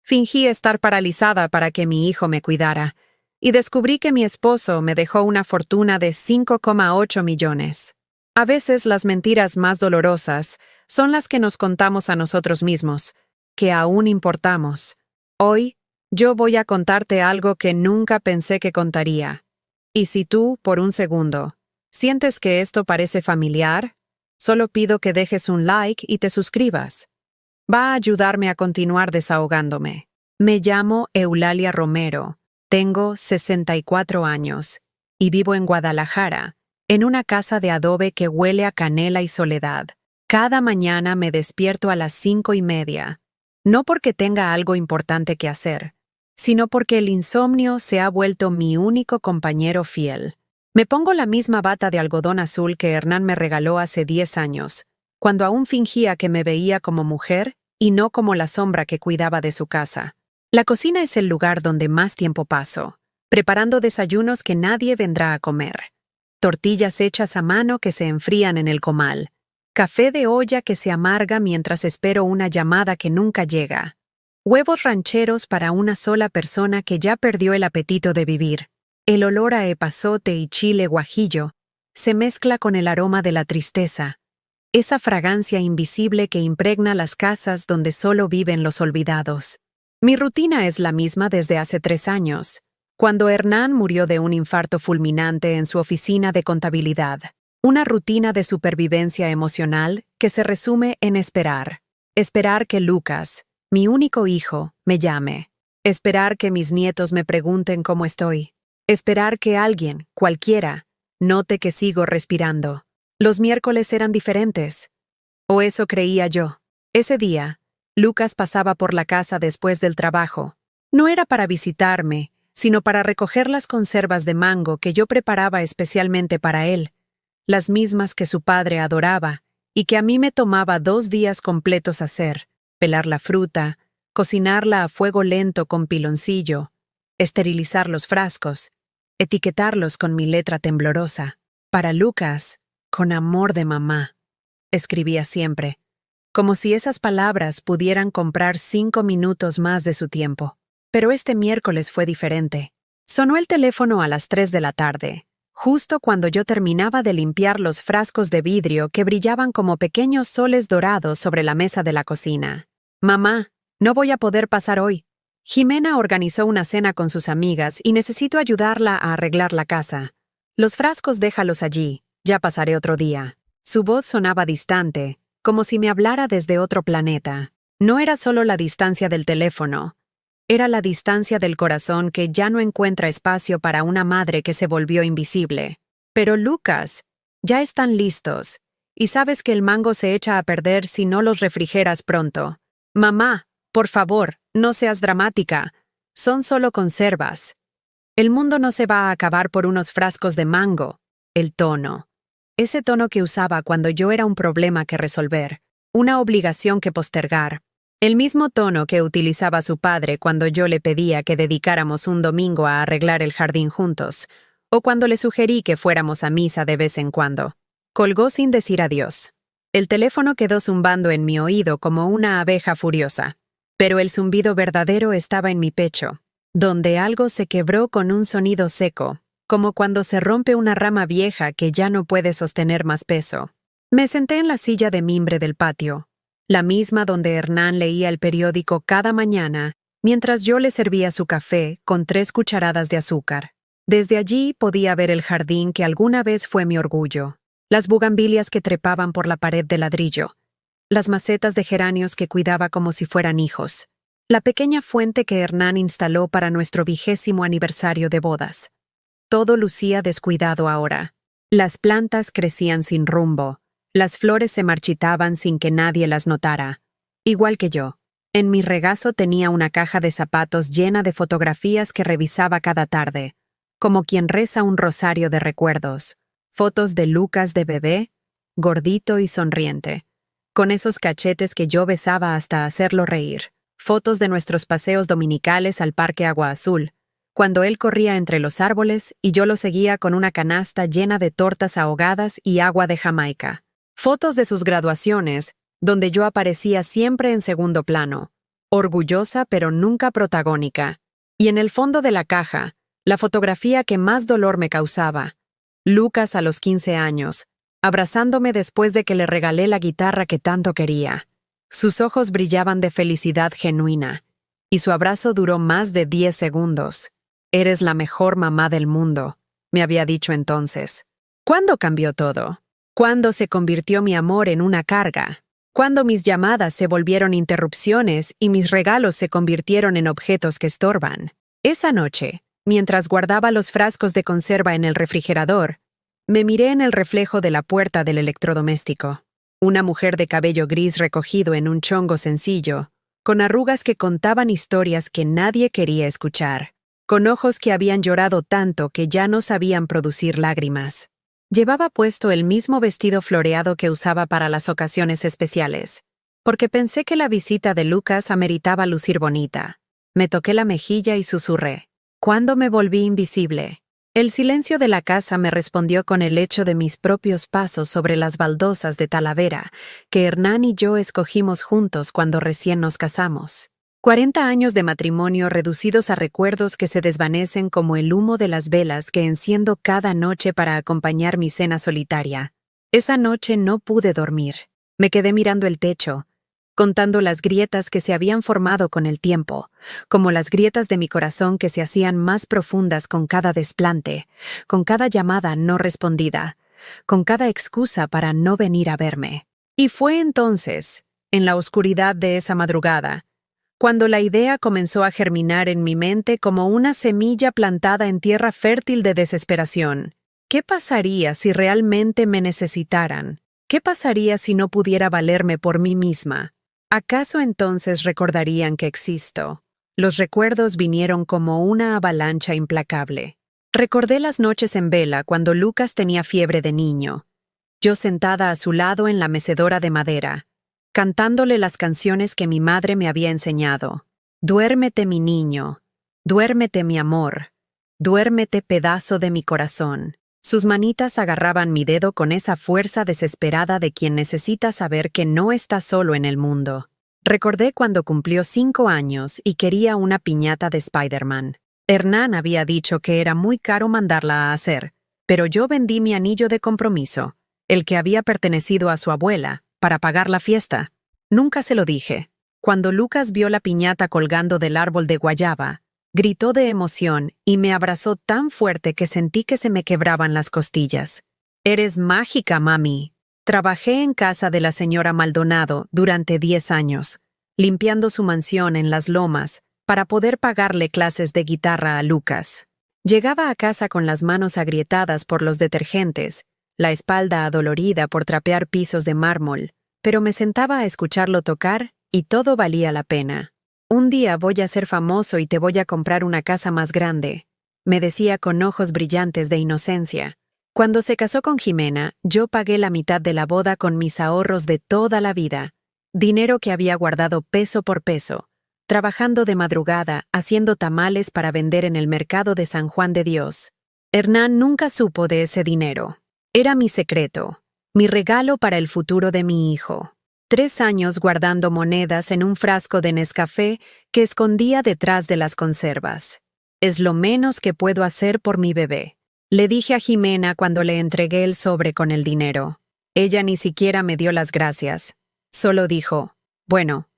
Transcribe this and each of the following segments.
Fingí estar paralizada para que mi hijo me cuidara, y descubrí que mi esposo me dejó una fortuna de 5,8 millones. A veces las mentiras más dolorosas son las que nos contamos a nosotros mismos, que aún importamos. Hoy, yo voy a contarte algo que nunca pensé que contaría. Y si tú, por un segundo, sientes que esto parece familiar, solo pido que dejes un like y te suscribas. Va a ayudarme a continuar desahogándome. Me llamo Eulalia Romero, tengo 64 años y vivo en Guadalajara, en una casa de adobe que huele a canela y soledad. Cada mañana me despierto a las 5:30, no porque tenga algo importante que hacer, sino porque el insomnio se ha vuelto mi único compañero fiel. Me pongo la misma bata de algodón azul que Hernán me regaló hace 10 años, cuando aún fingía que me veía como mujer y no como la sombra que cuidaba de su casa. La cocina es el lugar donde más tiempo paso, preparando desayunos que nadie vendrá a comer. Tortillas hechas a mano que se enfrían en el comal. Café de olla que se amarga mientras espero una llamada que nunca llega. Huevos rancheros para una sola persona que ya perdió el apetito de vivir. El olor a epazote y chile guajillo se mezcla con el aroma de la tristeza, esa fragancia invisible que impregna las casas donde solo viven los olvidados. Mi rutina es la misma desde hace 3 años, cuando Hernán murió de un infarto fulminante en su oficina de contabilidad. Una rutina de supervivencia emocional que se resume en esperar. Esperar que Lucas, mi único hijo, me llame. Esperar que mis nietos me pregunten cómo estoy. Esperar que alguien, cualquiera, note que sigo respirando. Los miércoles eran diferentes. O eso creía yo. Ese día, Lucas pasaba por la casa después del trabajo. No era para visitarme, sino para recoger las conservas de mango que yo preparaba especialmente para él, las mismas que su padre adoraba y que a mí me tomaba 2 días completos hacer: pelar la fruta, cocinarla a fuego lento con piloncillo, esterilizar los frascos, etiquetarlos con mi letra temblorosa. Para Lucas, con amor de mamá, escribía siempre, como si esas palabras pudieran comprar 5 minutos más de su tiempo. Pero este miércoles fue diferente. Sonó el teléfono a las 3 de la tarde, justo cuando yo terminaba de limpiar los frascos de vidrio que brillaban como pequeños soles dorados sobre la mesa de la cocina. Mamá, no voy a poder pasar hoy. Jimena organizó una cena con sus amigas y necesito ayudarla a arreglar la casa. Los frascos déjalos allí, ya pasaré otro día. Su voz sonaba distante, como si me hablara desde otro planeta. No era solo la distancia del teléfono, era la distancia del corazón que ya no encuentra espacio para una madre que se volvió invisible. Pero Lucas, ya están listos, y sabes que el mango se echa a perder si no los refrigeras pronto. Mamá, por favor, no seas dramática. Son solo conservas. El mundo no se va a acabar por unos frascos de mango. El tono. Ese tono que usaba cuando yo era un problema que resolver, una obligación que postergar. El mismo tono que utilizaba su padre cuando yo le pedía que dedicáramos un domingo a arreglar el jardín juntos, o cuando le sugerí que fuéramos a misa de vez en cuando. Colgó sin decir adiós. El teléfono quedó zumbando en mi oído como una abeja furiosa, pero el zumbido verdadero estaba en mi pecho, donde algo se quebró con un sonido seco, como cuando se rompe una rama vieja que ya no puede sostener más peso. Me senté en la silla de mimbre del patio, la misma donde Hernán leía el periódico cada mañana, mientras yo le servía su café con 3 cucharadas de azúcar. Desde allí podía ver el jardín que alguna vez fue mi orgullo, las bugambilias que trepaban por la pared de ladrillo, las macetas de geranios que cuidaba como si fueran hijos, la pequeña fuente que Hernán instaló para nuestro 20º aniversario de bodas. Todo lucía descuidado ahora. Las plantas crecían sin rumbo. Las flores se marchitaban sin que nadie las notara. Igual que yo. En mi regazo tenía una caja de zapatos llena de fotografías que revisaba cada tarde, como quien reza un rosario de recuerdos. Fotos de Lucas de bebé, gordito y sonriente, con esos cachetes que yo besaba hasta hacerlo reír. Fotos de nuestros paseos dominicales al Parque Agua Azul, cuando él corría entre los árboles y yo lo seguía con una canasta llena de tortas ahogadas y agua de Jamaica. Fotos de sus graduaciones, donde yo aparecía siempre en segundo plano, orgullosa pero nunca protagónica. Y en el fondo de la caja, la fotografía que más dolor me causaba. Lucas a los 15 años, abrazándome después de que le regalé la guitarra que tanto quería. Sus ojos brillaban de felicidad genuina, y su abrazo duró más de 10 segundos. «Eres la mejor mamá del mundo», me había dicho entonces. ¿Cuándo cambió todo? ¿Cuándo se convirtió mi amor en una carga? ¿Cuándo mis llamadas se volvieron interrupciones y mis regalos se convirtieron en objetos que estorban? Esa noche, mientras guardaba los frascos de conserva en el refrigerador, me miré en el reflejo de la puerta del electrodoméstico. Una mujer de cabello gris recogido en un chongo sencillo, con arrugas que contaban historias que nadie quería escuchar, con ojos que habían llorado tanto que ya no sabían producir lágrimas. Llevaba puesto el mismo vestido floreado que usaba para las ocasiones especiales, porque pensé que la visita de Lucas ameritaba lucir bonita. Me toqué la mejilla y susurré. ¿Cuándo me volví invisible? El silencio de la casa me respondió con el eco de mis propios pasos sobre las baldosas de Talavera, que Hernán y yo escogimos juntos cuando recién nos casamos. 40 años de matrimonio reducidos a recuerdos que se desvanecen como el humo de las velas que enciendo cada noche para acompañar mi cena solitaria. Esa noche no pude dormir. Me quedé mirando el techo, contando las grietas que se habían formado con el tiempo, como las grietas de mi corazón que se hacían más profundas con cada desplante, con cada llamada no respondida, con cada excusa para no venir a verme. Y fue entonces, en la oscuridad de esa madrugada, cuando la idea comenzó a germinar en mi mente como una semilla plantada en tierra fértil de desesperación. ¿Qué pasaría si realmente me necesitaran? ¿Qué pasaría si no pudiera valerme por mí misma? ¿Acaso entonces recordarían que existo? Los recuerdos vinieron como una avalancha implacable. Recordé las noches en vela cuando Lucas tenía fiebre de niño. Yo sentada a su lado en la mecedora de madera, cantándole las canciones que mi madre me había enseñado. Duérmete, mi niño. Duérmete, mi amor. Duérmete, pedazo de mi corazón. Sus manitas agarraban mi dedo con esa fuerza desesperada de quien necesita saber que no está solo en el mundo. Recordé cuando cumplió 5 años y quería una piñata de Spider-Man. Hernán había dicho que era muy caro mandarla a hacer, pero yo vendí mi anillo de compromiso, el que había pertenecido a su abuela, para pagar la fiesta. Nunca se lo dije. Cuando Lucas vio la piñata colgando del árbol de guayaba, gritó de emoción y me abrazó tan fuerte que sentí que se me quebraban las costillas. «Eres mágica, mami». Trabajé en casa de la señora Maldonado durante 10 años, limpiando su mansión en Las Lomas para poder pagarle clases de guitarra a Lucas. Llegaba a casa con las manos agrietadas por los detergentes, la espalda adolorida por trapear pisos de mármol, pero me sentaba a escucharlo tocar y todo valía la pena. «Un día voy a ser famoso y te voy a comprar una casa más grande», me decía con ojos brillantes de inocencia. Cuando se casó con Jimena, yo pagué la mitad de la boda con mis ahorros de toda la vida, dinero que había guardado peso por peso, trabajando de madrugada, haciendo tamales para vender en el mercado de San Juan de Dios. Hernán nunca supo de ese dinero. Era mi secreto, mi regalo para el futuro de mi hijo. 3 años guardando monedas en un frasco de Nescafé que escondía detrás de las conservas. «Es lo menos que puedo hacer por mi bebé», le dije a Jimena cuando le entregué el sobre con el dinero. Ella ni siquiera me dio las gracias. Solo dijo, «Bueno,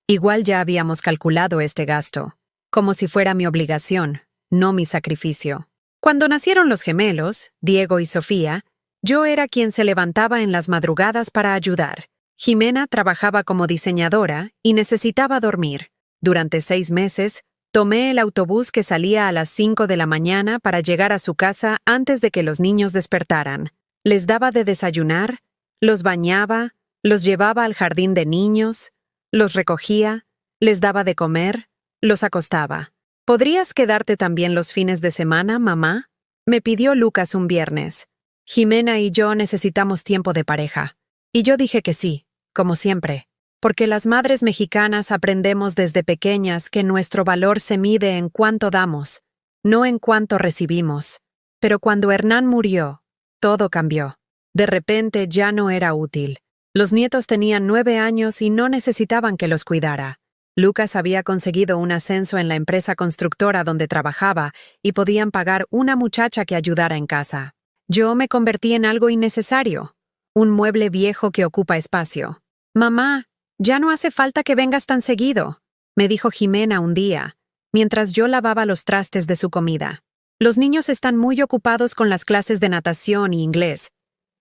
igual ya habíamos calculado este gasto», como si fuera mi obligación, no mi sacrificio. Cuando nacieron los gemelos, Diego y Sofía, yo era quien se levantaba en las madrugadas para ayudar. Jimena trabajaba como diseñadora y necesitaba dormir. Durante 6 meses, tomé el autobús que salía a las 5 de la mañana para llegar a su casa antes de que los niños despertaran. Les daba de desayunar, los bañaba, los llevaba al jardín de niños, los recogía, les daba de comer, los acostaba. «¿Podrías quedarte también los fines de semana, mamá?», me pidió Lucas un viernes. Jimena y yo necesitamos tiempo de pareja. Y yo dije que sí, como siempre, porque las madres mexicanas aprendemos desde pequeñas que nuestro valor se mide en cuánto damos, no en cuánto recibimos. Pero cuando Hernán murió, todo cambió. De repente ya no era útil. Los nietos tenían 9 años y no necesitaban que los cuidara. Lucas había conseguido un ascenso en la empresa constructora donde trabajaba y podían pagar una muchacha que ayudara en casa. Yo me convertí en algo innecesario, un mueble viejo que ocupa espacio. «Mamá, ya no hace falta que vengas tan seguido», me dijo Jimena un día, mientras yo lavaba los trastes de su comida. «Los niños están muy ocupados con las clases de natación y inglés,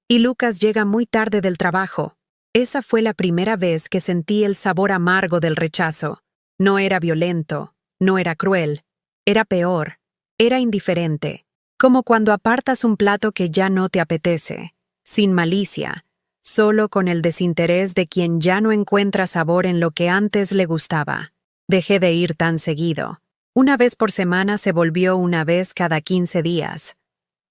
y Lucas llega muy tarde del trabajo». Esa fue la primera vez que sentí el sabor amargo del rechazo. No era violento, no era cruel, era peor, era indiferente. Como cuando apartas un plato que ya no te apetece, sin malicia, solo con el desinterés de quien ya no encuentra sabor en lo que antes le gustaba. Dejé de ir tan seguido. Una vez por semana se volvió una vez cada 15 días.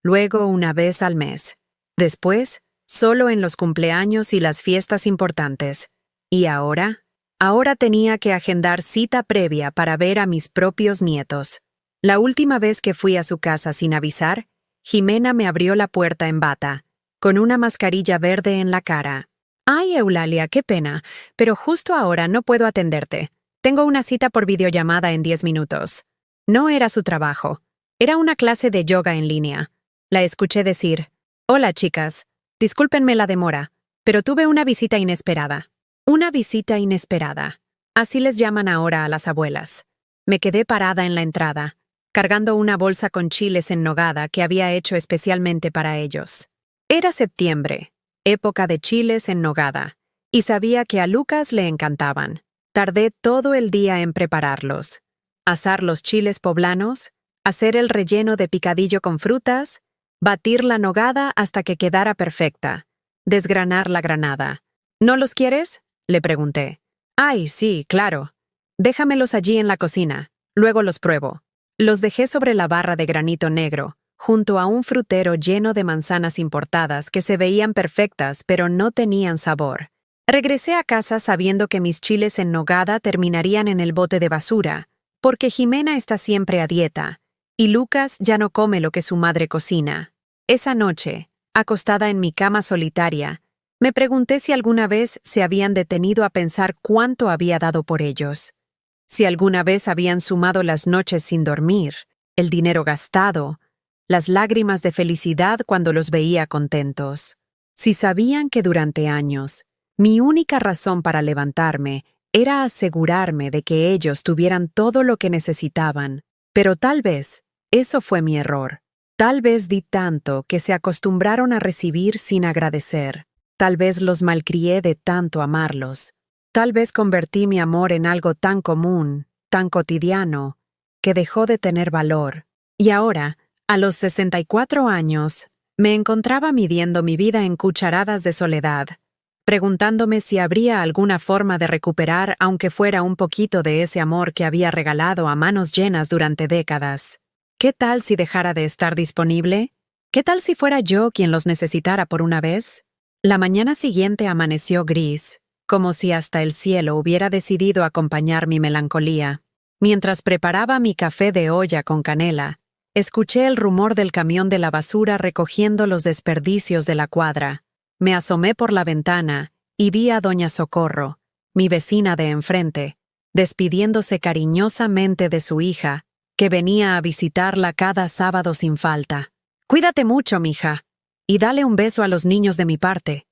Luego una vez al mes. Después, solo en los cumpleaños y las fiestas importantes. ¿Y ahora? Ahora tenía que agendar cita previa para ver a mis propios nietos. La última vez que fui a su casa sin avisar, Jimena me abrió la puerta en bata, con una mascarilla verde en la cara. «Ay, Eulalia, qué pena, pero justo ahora no puedo atenderte. Tengo una cita por videollamada en 10 minutos». No era su trabajo. Era una clase de yoga en línea. La escuché decir: «Hola, chicas. Discúlpenme la demora, pero tuve una visita inesperada». Una visita inesperada. Así les llaman ahora a las abuelas. Me quedé parada en la entrada, cargando una bolsa con chiles en nogada que había hecho especialmente para ellos. Era septiembre, época de chiles en nogada, y sabía que a Lucas le encantaban. Tardé todo el día en prepararlos. Asar los chiles poblanos, hacer el relleno de picadillo con frutas, batir la nogada hasta que quedara perfecta, desgranar la granada. «¿No los quieres?», le pregunté. «Ay, sí, claro. Déjamelos allí en la cocina, luego los pruebo». Los dejé sobre la barra de granito negro, junto a un frutero lleno de manzanas importadas que se veían perfectas pero no tenían sabor. Regresé a casa sabiendo que mis chiles en nogada terminarían en el bote de basura, porque Jimena está siempre a dieta, y Lucas ya no come lo que su madre cocina. Esa noche, acostada en mi cama solitaria, me pregunté si alguna vez se habían detenido a pensar cuánto había dado por ellos. Si alguna vez habían sumado las noches sin dormir, el dinero gastado, las lágrimas de felicidad cuando los veía contentos. Si sabían que durante años, mi única razón para levantarme era asegurarme de que ellos tuvieran todo lo que necesitaban. Pero tal vez eso fue mi error. Tal vez di tanto que se acostumbraron a recibir sin agradecer. Tal vez los malcrié de tanto amarlos. Tal vez convertí mi amor en algo tan común, tan cotidiano, que dejó de tener valor. Y ahora, a los 64 años, me encontraba midiendo mi vida en cucharadas de soledad, preguntándome si habría alguna forma de recuperar aunque fuera un poquito de ese amor que había regalado a manos llenas durante décadas. ¿Qué tal si dejara de estar disponible? ¿Qué tal si fuera yo quien los necesitara por una vez? La mañana siguiente amaneció gris, como si hasta el cielo hubiera decidido acompañar mi melancolía. Mientras preparaba mi café de olla con canela, escuché el rumor del camión de la basura recogiendo los desperdicios de la cuadra. Me asomé por la ventana y vi a doña Socorro, mi vecina de enfrente, despidiéndose cariñosamente de su hija, que venía a visitarla cada sábado sin falta. «Cuídate mucho, mija, y dale un beso a los niños de mi parte»,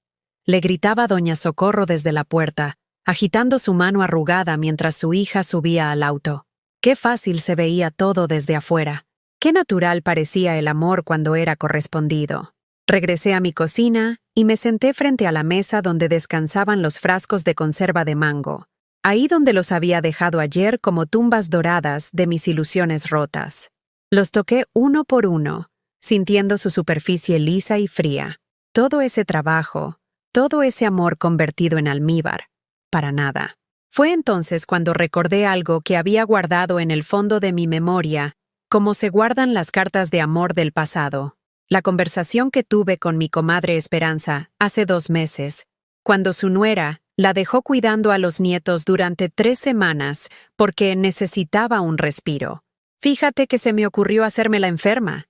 le gritaba doña Socorro desde la puerta, agitando su mano arrugada mientras su hija subía al auto. Qué fácil se veía todo desde afuera. Qué natural parecía el amor cuando era correspondido. Regresé a mi cocina y me senté frente a la mesa donde descansaban los frascos de conserva de mango, ahí donde los había dejado ayer como tumbas doradas de mis ilusiones rotas. Los toqué uno por uno, sintiendo su superficie lisa y fría. Todo ese trabajo, todo ese amor convertido en almíbar, para nada. Fue entonces cuando recordé algo que había guardado en el fondo de mi memoria, como se guardan las cartas de amor del pasado. La conversación que tuve con mi comadre Esperanza hace 2 meses, cuando su nuera la dejó cuidando a los nietos durante 3 semanas porque necesitaba un respiro. Fíjate que se me ocurrió hacerme la enferma.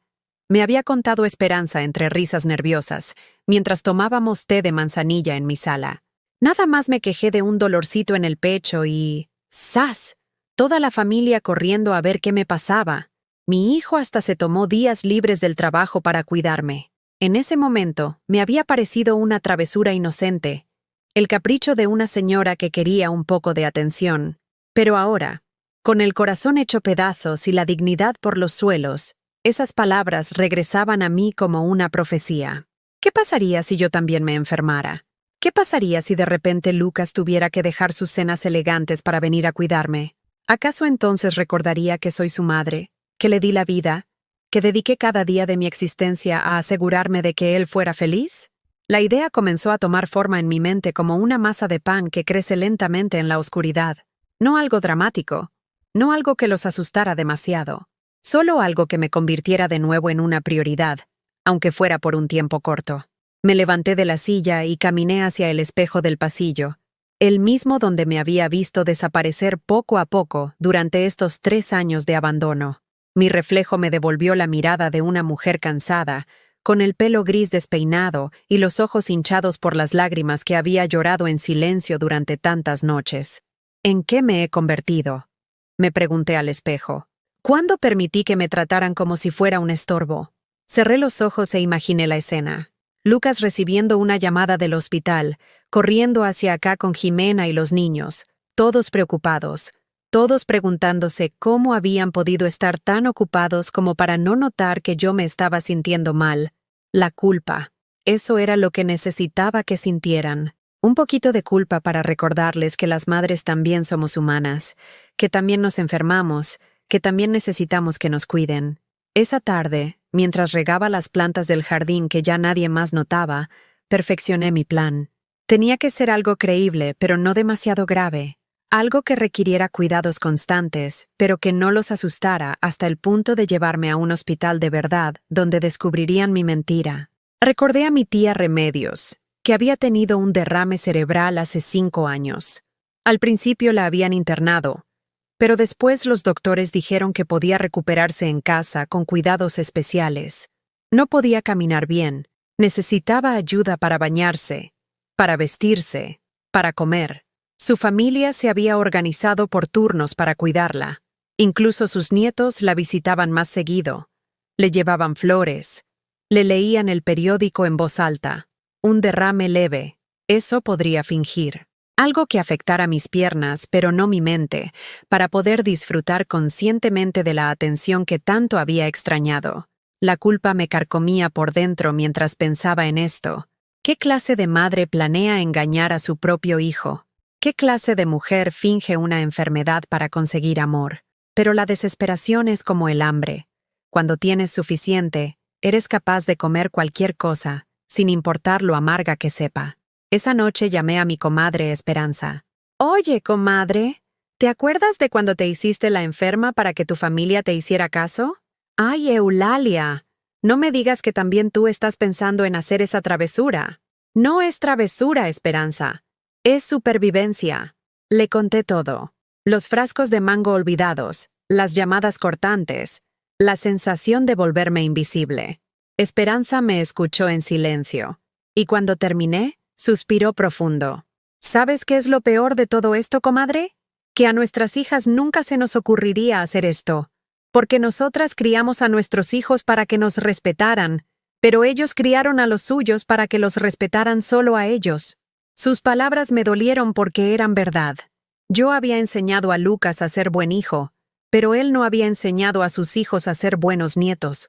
Me había contado Esperanza entre risas nerviosas, mientras tomábamos té de manzanilla en mi sala. Nada más me quejé de un dolorcito en el pecho y, ¡Zas! Toda la familia corriendo a ver qué me pasaba. Mi hijo hasta se tomó días libres del trabajo para cuidarme. En ese momento, me había parecido una travesura inocente, el capricho de una señora que quería un poco de atención. Pero ahora, con el corazón hecho pedazos y la dignidad por los suelos, esas palabras regresaban a mí como una profecía. ¿Qué pasaría si yo también me enfermara? ¿Qué pasaría si de repente Lucas tuviera que dejar sus cenas elegantes para venir a cuidarme? ¿Acaso entonces recordaría que soy su madre, que le di la vida, que dediqué cada día de mi existencia a asegurarme de que él fuera feliz? La idea comenzó a tomar forma en mi mente como una masa de pan que crece lentamente en la oscuridad. No algo dramático, no algo que los asustara demasiado, solo algo que me convirtiera de nuevo en una prioridad, aunque fuera por un tiempo corto. Me levanté de la silla y caminé hacia el espejo del pasillo, el mismo donde me había visto desaparecer poco a poco durante estos 3 años de abandono. Mi reflejo me devolvió la mirada de una mujer cansada, con el pelo gris despeinado y los ojos hinchados por las lágrimas que había llorado en silencio durante tantas noches. ¿En qué me he convertido?, me pregunté al espejo. ¿Cuándo permití que me trataran como si fuera un estorbo? Cerré los ojos e imaginé la escena. Lucas recibiendo una llamada del hospital, corriendo hacia acá con Jimena y los niños, todos preocupados, todos preguntándose cómo habían podido estar tan ocupados como para no notar que yo me estaba sintiendo mal. La culpa. Eso era lo que necesitaba que sintieran. Un poquito de culpa para recordarles que las madres también somos humanas, que también nos enfermamos, que también necesitamos que nos cuiden. Esa tarde, mientras regaba las plantas del jardín que ya nadie más notaba, perfeccioné mi plan. Tenía que ser algo creíble, pero no demasiado grave. Algo que requiriera cuidados constantes, pero que no los asustara hasta el punto de llevarme a un hospital de verdad, donde descubrirían mi mentira. Recordé a mi tía Remedios, que había tenido un derrame cerebral hace 5 años. Al principio la habían internado, pero después los doctores dijeron que podía recuperarse en casa con cuidados especiales. No podía caminar bien, necesitaba ayuda para bañarse, para vestirse, para comer. Su familia se había organizado por turnos para cuidarla. Incluso sus nietos la visitaban más seguido. Le llevaban flores. Le leían el periódico en voz alta. Un derrame leve. Eso podría fingir. Algo que afectara mis piernas, pero no mi mente, para poder disfrutar conscientemente de la atención que tanto había extrañado. La culpa me carcomía por dentro mientras pensaba en esto. ¿Qué clase de madre planea engañar a su propio hijo? ¿Qué clase de mujer finge una enfermedad para conseguir amor? Pero la desesperación es como el hambre. Cuando tienes suficiente, eres capaz de comer cualquier cosa, sin importar lo amarga que sepa. Esa noche llamé a mi comadre Esperanza. Oye, comadre, ¿te acuerdas de cuando te hiciste la enferma para que tu familia te hiciera caso? Ay, Eulalia, no me digas que también tú estás pensando en hacer esa travesura. No es travesura, Esperanza. Es supervivencia. Le conté todo. Los frascos de mango olvidados, las llamadas cortantes, la sensación de volverme invisible. Esperanza me escuchó en silencio. Y cuando terminé, suspiró profundo. ¿Sabes qué es lo peor de todo esto, comadre? Que a nuestras hijas nunca se nos ocurriría hacer esto, porque nosotras criamos a nuestros hijos para que nos respetaran, pero ellos criaron a los suyos para que los respetaran solo a ellos. Sus palabras me dolieron porque eran verdad. Yo había enseñado a Lucas a ser buen hijo, pero él no había enseñado a sus hijos a ser buenos nietos.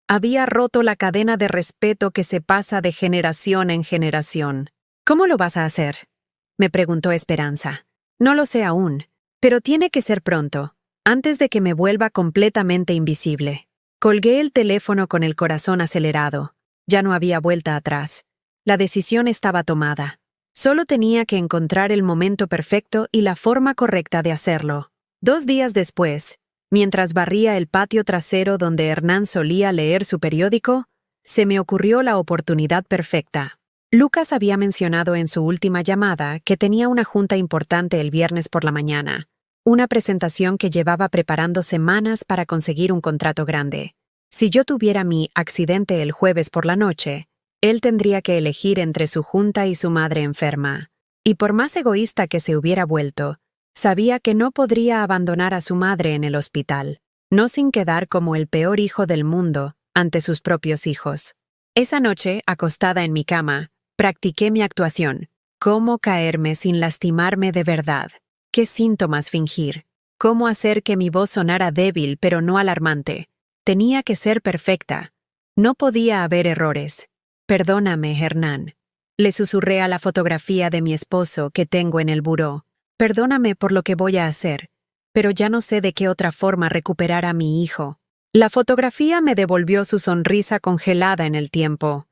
Había roto la cadena de respeto que se pasa de generación en generación. ¿Cómo lo vas a hacer?, me preguntó Esperanza. No lo sé aún, pero tiene que ser pronto, antes de que me vuelva completamente invisible. Colgué el teléfono con el corazón acelerado. Ya no había vuelta atrás. La decisión estaba tomada. Solo tenía que encontrar el momento perfecto y la forma correcta de hacerlo. 2 días después, mientras barría el patio trasero donde Hernán solía leer su periódico, se me ocurrió la oportunidad perfecta. Lucas había mencionado en su última llamada que tenía una junta importante el viernes por la mañana, una presentación que llevaba preparando semanas para conseguir un contrato grande. Si yo tuviera mi accidente el jueves por la noche, él tendría que elegir entre su junta y su madre enferma. Y por más egoísta que se hubiera vuelto, Sabía que no podría abandonar a su madre en el hospital, no sin quedar como el peor hijo del mundo ante sus propios hijos. Esa noche, acostada en mi cama, practiqué mi actuación. Cómo caerme sin lastimarme de verdad. Qué síntomas fingir. Cómo hacer que mi voz sonara débil pero no alarmante. Tenía que ser perfecta. No podía haber errores. Perdóname, Hernán. Le susurré a la fotografía de mi esposo que tengo en el buró. Perdóname por lo que voy a hacer, pero ya no sé de qué otra forma recuperar a mi hijo. La fotografía me devolvió su sonrisa congelada en el tiempo.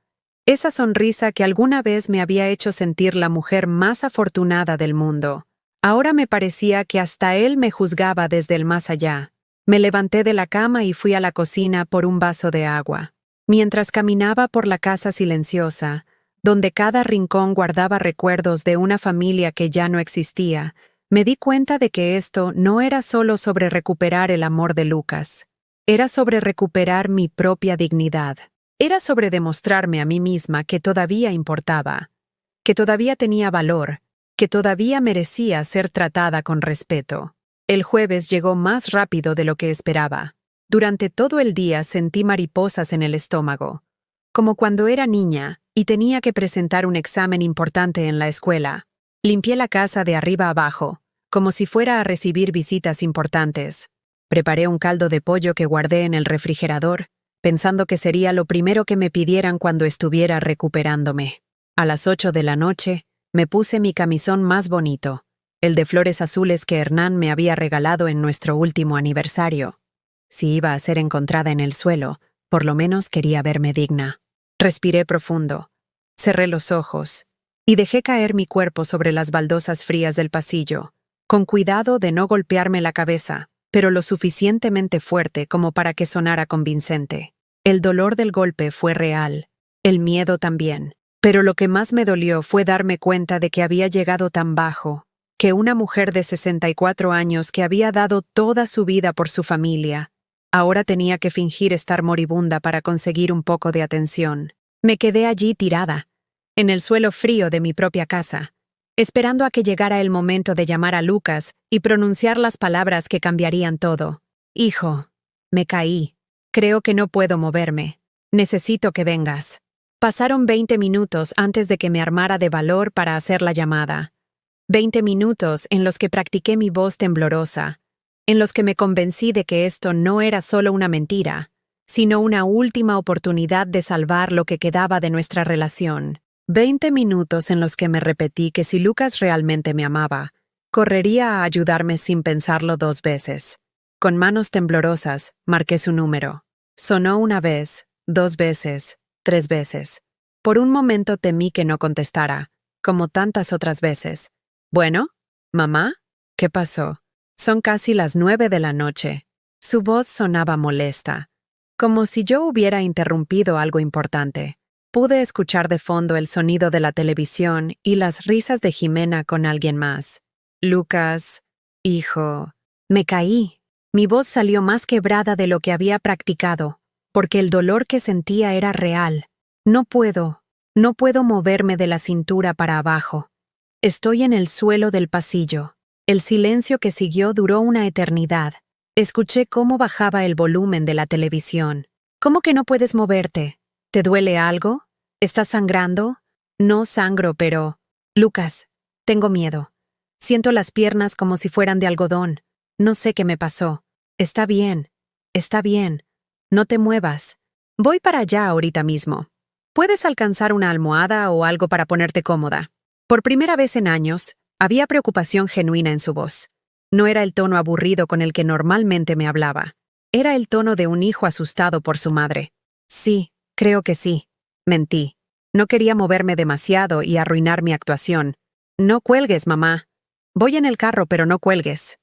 Esa sonrisa que alguna vez me había hecho sentir la mujer más afortunada del mundo. Ahora me parecía que hasta él me juzgaba desde el más allá. Me levanté de la cama y fui a la cocina por un vaso de agua. Mientras caminaba por la casa silenciosa, donde cada rincón guardaba recuerdos de una familia que ya no existía, me di cuenta de que esto no era solo sobre recuperar el amor de Lucas. Era sobre recuperar mi propia dignidad. Era sobre demostrarme a mí misma que todavía importaba, que todavía tenía valor, que todavía merecía ser tratada con respeto. El jueves llegó más rápido de lo que esperaba. Durante todo el día sentí mariposas en el estómago, como cuando era niña y tenía que presentar un examen importante en la escuela. Limpié la casa de arriba abajo, como si fuera a recibir visitas importantes. Preparé un caldo de pollo que guardé en el refrigerador, pensando que sería lo primero que me pidieran cuando estuviera recuperándome. A las 8 de la noche, me puse mi camisón más bonito, el de flores azules que Hernán me había regalado en nuestro último aniversario. Si iba a ser encontrada en el suelo, por lo menos quería verme digna. Respiré profundo, cerré los ojos y dejé caer mi cuerpo sobre las baldosas frías del pasillo, con cuidado de no golpearme la cabeza, pero lo suficientemente fuerte como para que sonara convincente. El dolor del golpe fue real, el miedo también, pero lo que más me dolió fue darme cuenta de que había llegado tan bajo, que una mujer de 64 años que había dado toda su vida por su familia, ahora tenía que fingir estar moribunda para conseguir un poco de atención. Me quedé allí tirada, en el suelo frío de mi propia casa, esperando a que llegara el momento de llamar a Lucas y pronunciar las palabras que cambiarían todo. Hijo, me caí. Creo que no puedo moverme. Necesito que vengas. Pasaron 20 minutos antes de que me armara de valor para hacer la llamada. 20 minutos en los que practiqué mi voz temblorosa, en los que me convencí de que esto no era solo una mentira, sino una última oportunidad de salvar lo que quedaba de nuestra relación. 20 minutos en los que me repetí que si Lucas realmente me amaba, correría a ayudarme sin pensarlo 2 veces. Con manos temblorosas, marqué su número. Sonó 1 vez, 2 veces, 3 veces. Por un momento temí que no contestara, como tantas otras veces. ¿Bueno? ¿Mamá? ¿Qué pasó? Son casi las 9 de la noche. Su voz sonaba molesta, como si yo hubiera interrumpido algo importante. Pude escuchar de fondo el sonido de la televisión y las risas de Jimena con alguien más. Lucas, hijo, me caí. Mi voz salió más quebrada de lo que había practicado, porque el dolor que sentía era real. No puedo moverme de la cintura para abajo. Estoy en el suelo del pasillo. El silencio que siguió duró una eternidad. Escuché cómo bajaba el volumen de la televisión. ¿Cómo que no puedes moverte? ¿Te duele algo? ¿Estás sangrando? No sangro, pero... Lucas, tengo miedo. Siento las piernas como si fueran de algodón. No sé qué me pasó. Está bien. No te muevas. Voy para allá ahorita mismo. ¿Puedes alcanzar una almohada o algo para ponerte cómoda? Por primera vez en años, había preocupación genuina en su voz. No era el tono aburrido con el que normalmente me hablaba. Era el tono de un hijo asustado por su madre. Sí, creo que sí. Mentí. No quería moverme demasiado y arruinar mi actuación. No cuelgues, mamá. Voy en el carro, pero no cuelgues.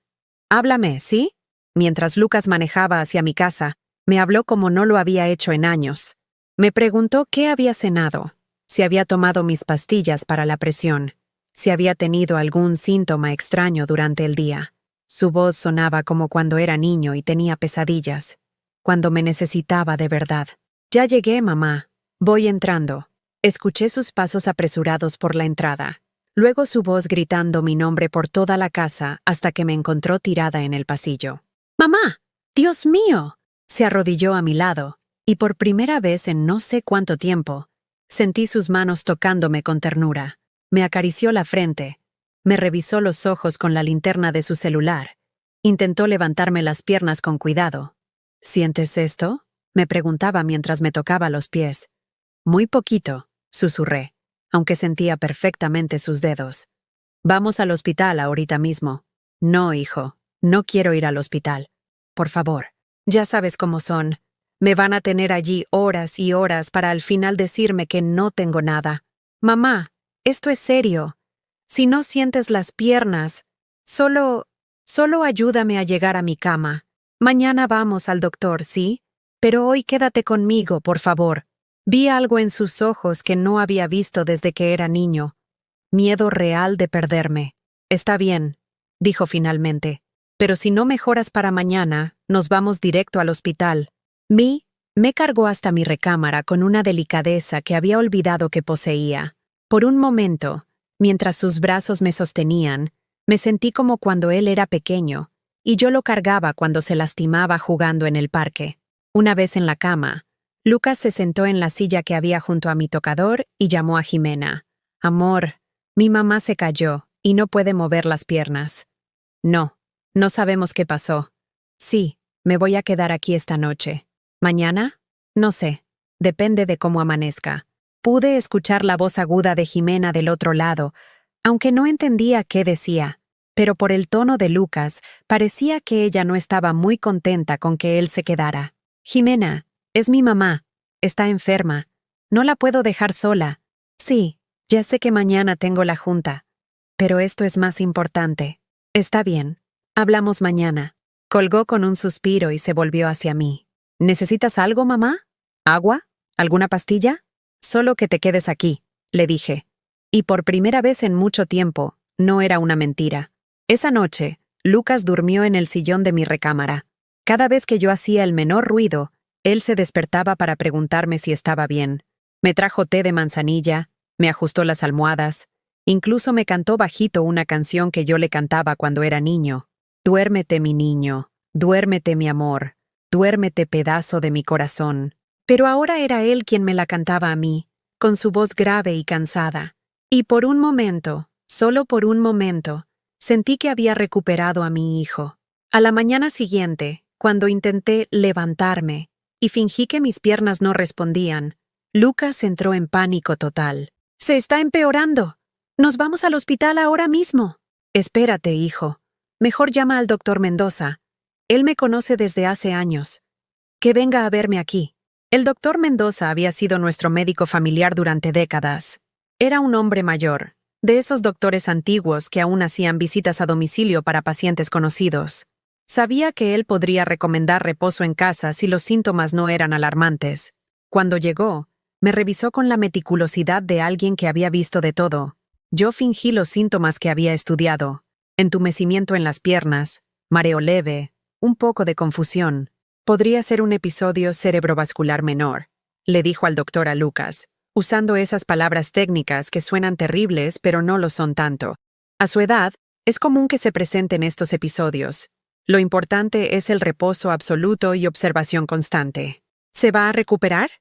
Háblame, ¿sí? Mientras Lucas manejaba hacia mi casa, me habló como no lo había hecho en años. Me preguntó qué había cenado, si había tomado mis pastillas para la presión, si había tenido algún síntoma extraño durante el día. Su voz sonaba como cuando era niño y tenía pesadillas, cuando me necesitaba de verdad. Ya llegué, mamá. Voy entrando. Escuché sus pasos apresurados por la entrada. Luego su voz gritando mi nombre por toda la casa hasta que me encontró tirada en el pasillo. ¡Mamá! ¡Dios mío! Se arrodilló a mi lado, y por primera vez en no sé cuánto tiempo, sentí sus manos tocándome con ternura. Me acarició la frente, me revisó los ojos con la linterna de su celular, intentó levantarme las piernas con cuidado. ¿Sientes esto?, me preguntaba mientras me tocaba los pies. Muy poquito, susurré, aunque sentía perfectamente sus dedos. Vamos al hospital ahorita mismo. No, hijo, no quiero ir al hospital. Por favor, ya sabes cómo son. Me van a tener allí horas y horas para al final decirme que no tengo nada. Mamá, esto es serio. Si no sientes las piernas, solo ayúdame a llegar a mi cama. Mañana vamos al doctor, ¿sí? Pero hoy quédate conmigo, por favor. Vi algo en sus ojos que no había visto desde que era niño. Miedo real de perderme. Está bien, dijo finalmente. Pero si no mejoras para mañana, nos vamos directo al hospital. Me cargó hasta mi recámara con una delicadeza que había olvidado que poseía. Por un momento, mientras sus brazos me sostenían, me sentí como cuando él era pequeño, y yo lo cargaba cuando se lastimaba jugando en el parque. Una vez en la cama, Lucas se sentó en la silla que había junto a mi tocador y llamó a Jimena. Amor, mi mamá se cayó y no puede mover las piernas. No sabemos qué pasó. Sí, me voy a quedar aquí esta noche. ¿Mañana? No sé. Depende de cómo amanezca. Pude escuchar la voz aguda de Jimena del otro lado, aunque no entendía qué decía, pero por el tono de Lucas parecía que ella no estaba muy contenta con que él se quedara. Jimena, es mi mamá. Está enferma. No la puedo dejar sola. Sí, ya sé que mañana tengo la junta, pero esto es más importante. Está bien. Hablamos mañana. Colgó con un suspiro y se volvió hacia mí. ¿Necesitas algo, mamá? ¿Agua? ¿Alguna pastilla? Solo que te quedes aquí, le dije. Y por primera vez en mucho tiempo, no era una mentira. Esa noche, Lucas durmió en el sillón de mi recámara. Cada vez que yo hacía el menor ruido, él se despertaba para preguntarme si estaba bien. Me trajo té de manzanilla, me ajustó las almohadas, incluso me cantó bajito una canción que yo le cantaba cuando era niño. Duérmete, mi niño, duérmete, mi amor, duérmete, pedazo de mi corazón. Pero ahora era él quien me la cantaba a mí, con su voz grave y cansada. Y por un momento, solo por un momento, sentí que había recuperado a mi hijo. A la mañana siguiente, cuando intenté levantarme y fingí que mis piernas no respondían, Lucas entró en pánico total. ¡Se está empeorando! ¡Nos vamos al hospital ahora mismo! Espérate, hijo. Mejor llama al doctor Mendoza. Él me conoce desde hace años. Que venga a verme aquí. El doctor Mendoza había sido nuestro médico familiar durante décadas. Era un hombre mayor, de esos doctores antiguos que aún hacían visitas a domicilio para pacientes conocidos. Sabía que él podría recomendar reposo en casa si los síntomas no eran alarmantes. Cuando llegó, me revisó con la meticulosidad de alguien que había visto de todo. Yo fingí los síntomas que había estudiado: entumecimiento en las piernas, mareo leve, un poco de confusión. Podría ser un episodio cerebrovascular menor, le dijo al doctor a Lucas, usando esas palabras técnicas que suenan terribles pero no lo son tanto. A su edad, es común que se presenten estos episodios. Lo importante es el reposo absoluto y observación constante. ¿Se va a recuperar?,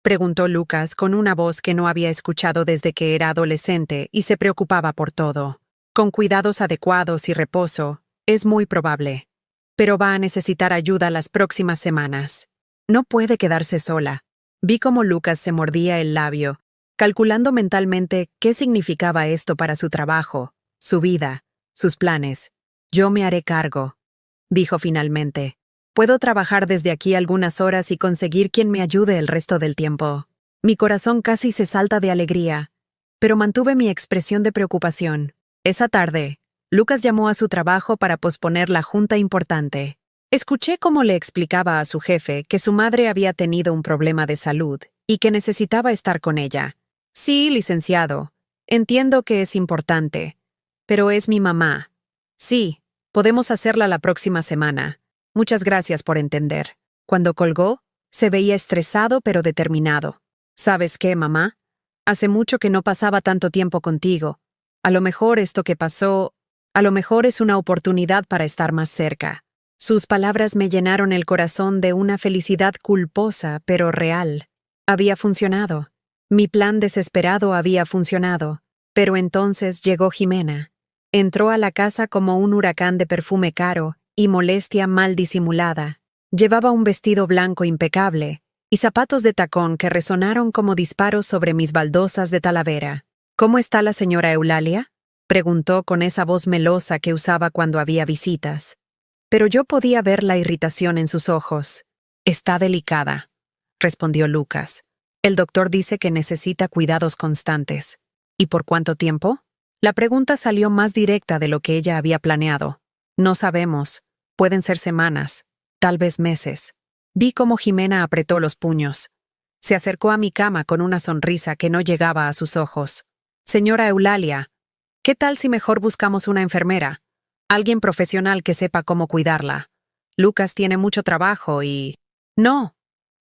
preguntó Lucas con una voz que no había escuchado desde que era adolescente y se preocupaba por todo. Con cuidados adecuados y reposo, es muy probable. Pero va a necesitar ayuda las próximas semanas. No puede quedarse sola. Vi cómo Lucas se mordía el labio, calculando mentalmente qué significaba esto para su trabajo, su vida, sus planes. Yo me haré cargo, dijo finalmente. Puedo trabajar desde aquí algunas horas y conseguir quien me ayude el resto del tiempo. Mi corazón casi se salta de alegría, pero mantuve mi expresión de preocupación. Esa tarde, Lucas llamó a su trabajo para posponer la junta importante. Escuché cómo le explicaba a su jefe que su madre había tenido un problema de salud y que necesitaba estar con ella. Sí, licenciado, entiendo que es importante, pero es mi mamá. Sí, podemos hacerla la próxima semana. Muchas gracias por entender. Cuando colgó, se veía estresado pero determinado. ¿Sabes qué, mamá? Hace mucho que no pasaba tanto tiempo contigo. A lo mejor esto que pasó, a lo mejor es una oportunidad para estar más cerca. Sus palabras me llenaron el corazón de una felicidad culposa, pero real. Había funcionado. Mi plan desesperado había funcionado. Pero entonces llegó Jimena. Entró a la casa como un huracán de perfume caro y molestia mal disimulada. Llevaba un vestido blanco impecable y zapatos de tacón que resonaron como disparos sobre mis baldosas de Talavera. «¿Cómo está la señora Eulalia?», preguntó con esa voz melosa que usaba cuando había visitas. Pero yo podía ver la irritación en sus ojos. «Está delicada», respondió Lucas. «El doctor dice que necesita cuidados constantes». «¿Y por cuánto tiempo?». La pregunta salió más directa de lo que ella había planeado. «No sabemos. Pueden ser semanas, tal vez meses». Vi cómo Jimena apretó los puños. Se acercó a mi cama con una sonrisa que no llegaba a sus ojos. «Señora Eulalia, ¿qué tal si mejor buscamos una enfermera? Alguien profesional que sepa cómo cuidarla. Lucas tiene mucho trabajo y...». «No»,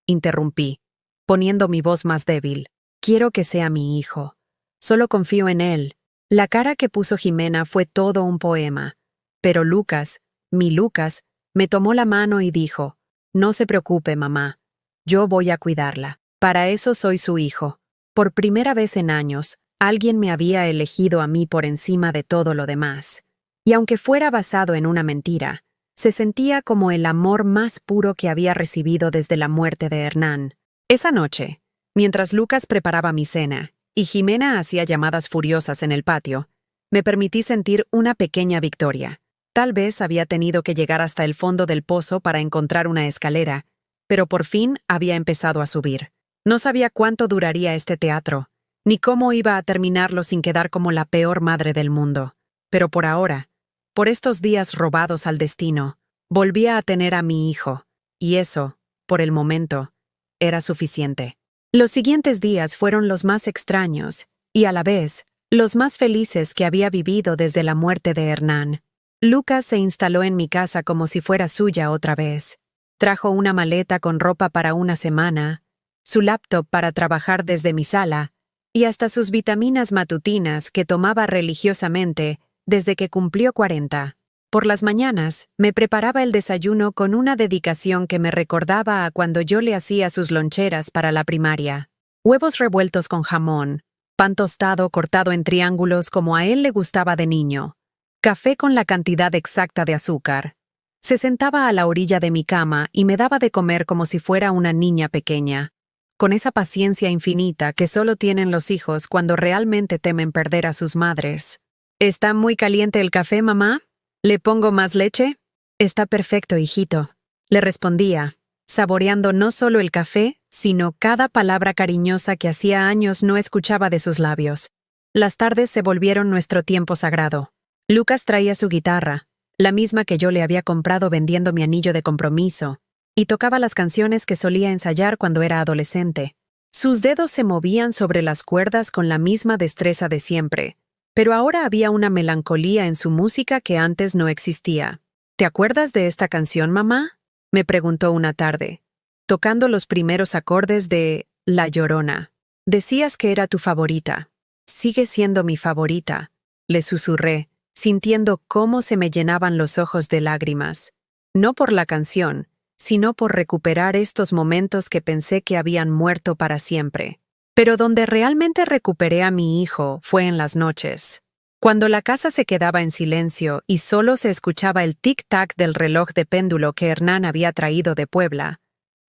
interrumpí, poniendo mi voz más débil. «Quiero que sea mi hijo. Solo confío en él». La cara que puso Jimena fue todo un poema. Pero Lucas, mi Lucas, me tomó la mano y dijo: «No se preocupe, mamá. Yo voy a cuidarla. Para eso soy su hijo». Por primera vez en años, alguien me había elegido a mí por encima de todo lo demás. Y aunque fuera basado en una mentira, se sentía como el amor más puro que había recibido desde la muerte de Hernán. Esa noche, mientras Lucas preparaba mi cena y Jimena hacía llamadas furiosas en el patio, me permití sentir una pequeña victoria. Tal vez había tenido que llegar hasta el fondo del pozo para encontrar una escalera, pero por fin había empezado a subir. No sabía cuánto duraría este teatro, ni cómo iba a terminarlo sin quedar como la peor madre del mundo. Pero por ahora, por estos días robados al destino, volvía a tener a mi hijo, y eso, por el momento, era suficiente. Los siguientes días fueron los más extraños, y a la vez, los más felices que había vivido desde la muerte de Hernán. Lucas se instaló en mi casa como si fuera suya otra vez. Trajo una maleta con ropa para una semana, su laptop para trabajar desde mi sala, y hasta sus vitaminas matutinas que tomaba religiosamente desde que cumplió 40. Por las mañanas, me preparaba el desayuno con una dedicación que me recordaba a cuando yo le hacía sus loncheras para la primaria. Huevos revueltos con jamón, pan tostado cortado en triángulos como a él le gustaba de niño, café con la cantidad exacta de azúcar. Se sentaba a la orilla de mi cama y me daba de comer como si fuera una niña pequeña, con esa paciencia infinita que solo tienen los hijos cuando realmente temen perder a sus madres. «¿Está muy caliente el café, mamá? ¿Le pongo más leche?» «Está perfecto, hijito», le respondía, saboreando no solo el café, sino cada palabra cariñosa que hacía años no escuchaba de sus labios. Las tardes se volvieron nuestro tiempo sagrado. Lucas traía su guitarra, la misma que yo le había comprado vendiendo mi anillo de compromiso, y tocaba las canciones que solía ensayar cuando era adolescente. Sus dedos se movían sobre las cuerdas con la misma destreza de siempre, pero ahora había una melancolía en su música que antes no existía. «¿Te acuerdas de esta canción, mamá?», me preguntó una tarde, tocando los primeros acordes de La Llorona. «Decías que era tu favorita». «Sigue siendo mi favorita», le susurré, sintiendo cómo se me llenaban los ojos de lágrimas. No por la canción, sino por recuperar estos momentos que pensé que habían muerto para siempre. Pero donde realmente recuperé a mi hijo fue en las noches. Cuando la casa se quedaba en silencio y solo se escuchaba el tic-tac del reloj de péndulo que Hernán había traído de Puebla,